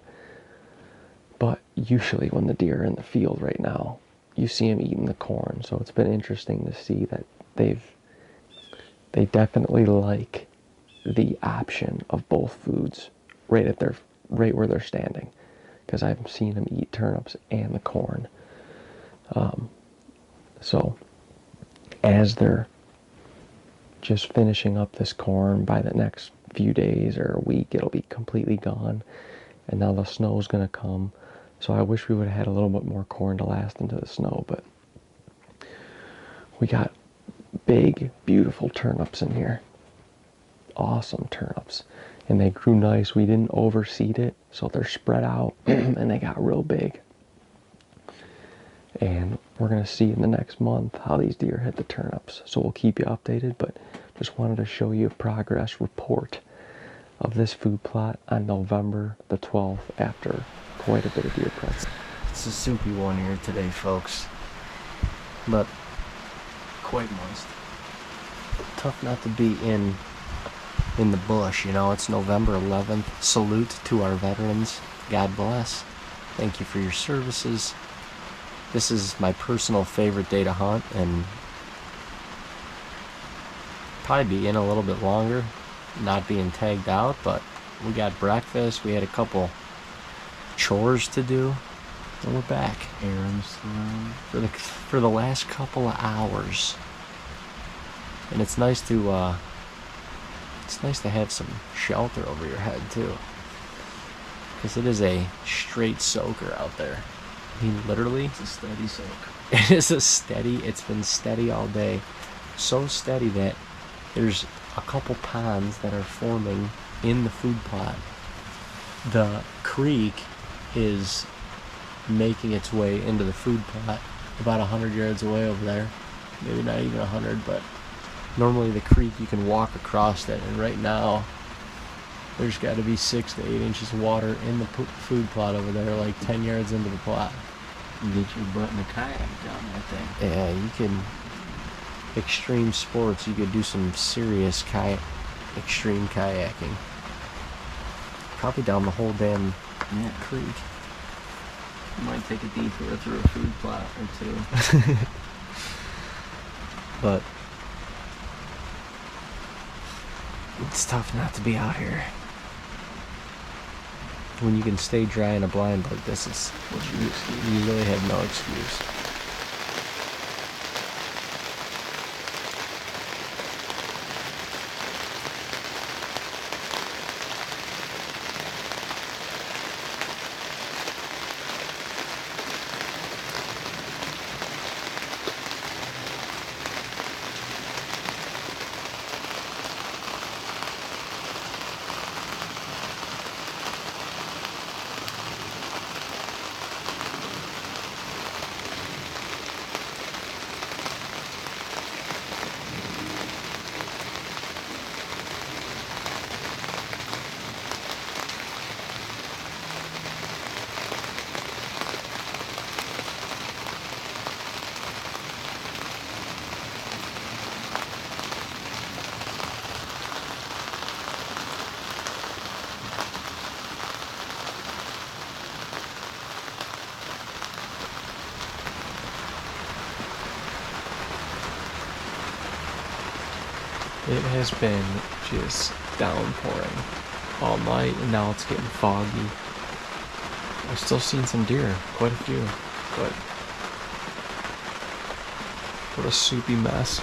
but usually when the deer are in the field right now, you see them eating the corn. So it's been interesting to see that they definitely like the option of both foods right where they're standing, because I've seen them eat turnips and the corn. So as they're just finishing up this corn, by the next few days or a week, it'll be completely gone. And now the snow's going to come. So I wish we would have had a little bit more corn to last into the snow, but we got big, beautiful turnips in here. Awesome turnips. And they grew nice. We didn't overseed it, so they're spread out and they got real big. And we're going to see in the next month how these deer hit the turnips. So we'll keep you updated, but just wanted to show you a progress report of this food plot on November the 12th after quite a bit of deer prep. It's a soupy one here today, folks, but quite moist. Tough not to be in the bush, you know. It's November 11th. Salute to our veterans. God bless. Thank you for your services. This is my personal favorite day to hunt, and probably be in a little bit longer, not being tagged out, but we got breakfast. We had a couple chores to do, and we're back. Errands For the last couple of hours, and it's nice to have some shelter over your head too, because it is a straight soaker out there. I mean, literally, It's a steady soak. it is it's been steady all day. So steady that there's a couple ponds that are forming in the food plot. The creek is making its way into the food plot about 100 yards away over there. Maybe not even 100, but normally the creek, you can walk across it, and right now there's got to be 6 to 8 inches of water in the food plot over there, like 10 yards into the plot. You get your butt in a kayak down that thing. Yeah, you can, extreme sports, you could do some serious extreme kayaking. Probably down the whole damn creek. You might take a detour through a food plot or two. But it's tough not to be out here. When you can stay dry in a blind like this, you really have no excuse. It has been just downpouring all night, and now it's getting foggy. I've still seen some deer, quite a few, but what a soupy mess.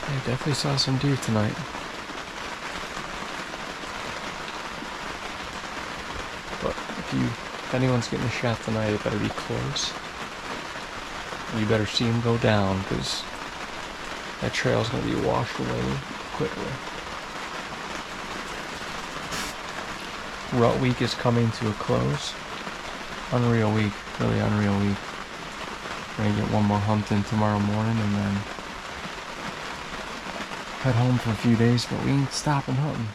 I definitely saw some deer tonight. But if anyone's getting a shot tonight, it better be close. You better see them go down, because that trail's going to be washed away quickly. Rut week is coming to a close. Unreal week, really unreal week. We're going to get one more hunt in tomorrow morning, and then head home for a few days, but we ain't stopping hunting.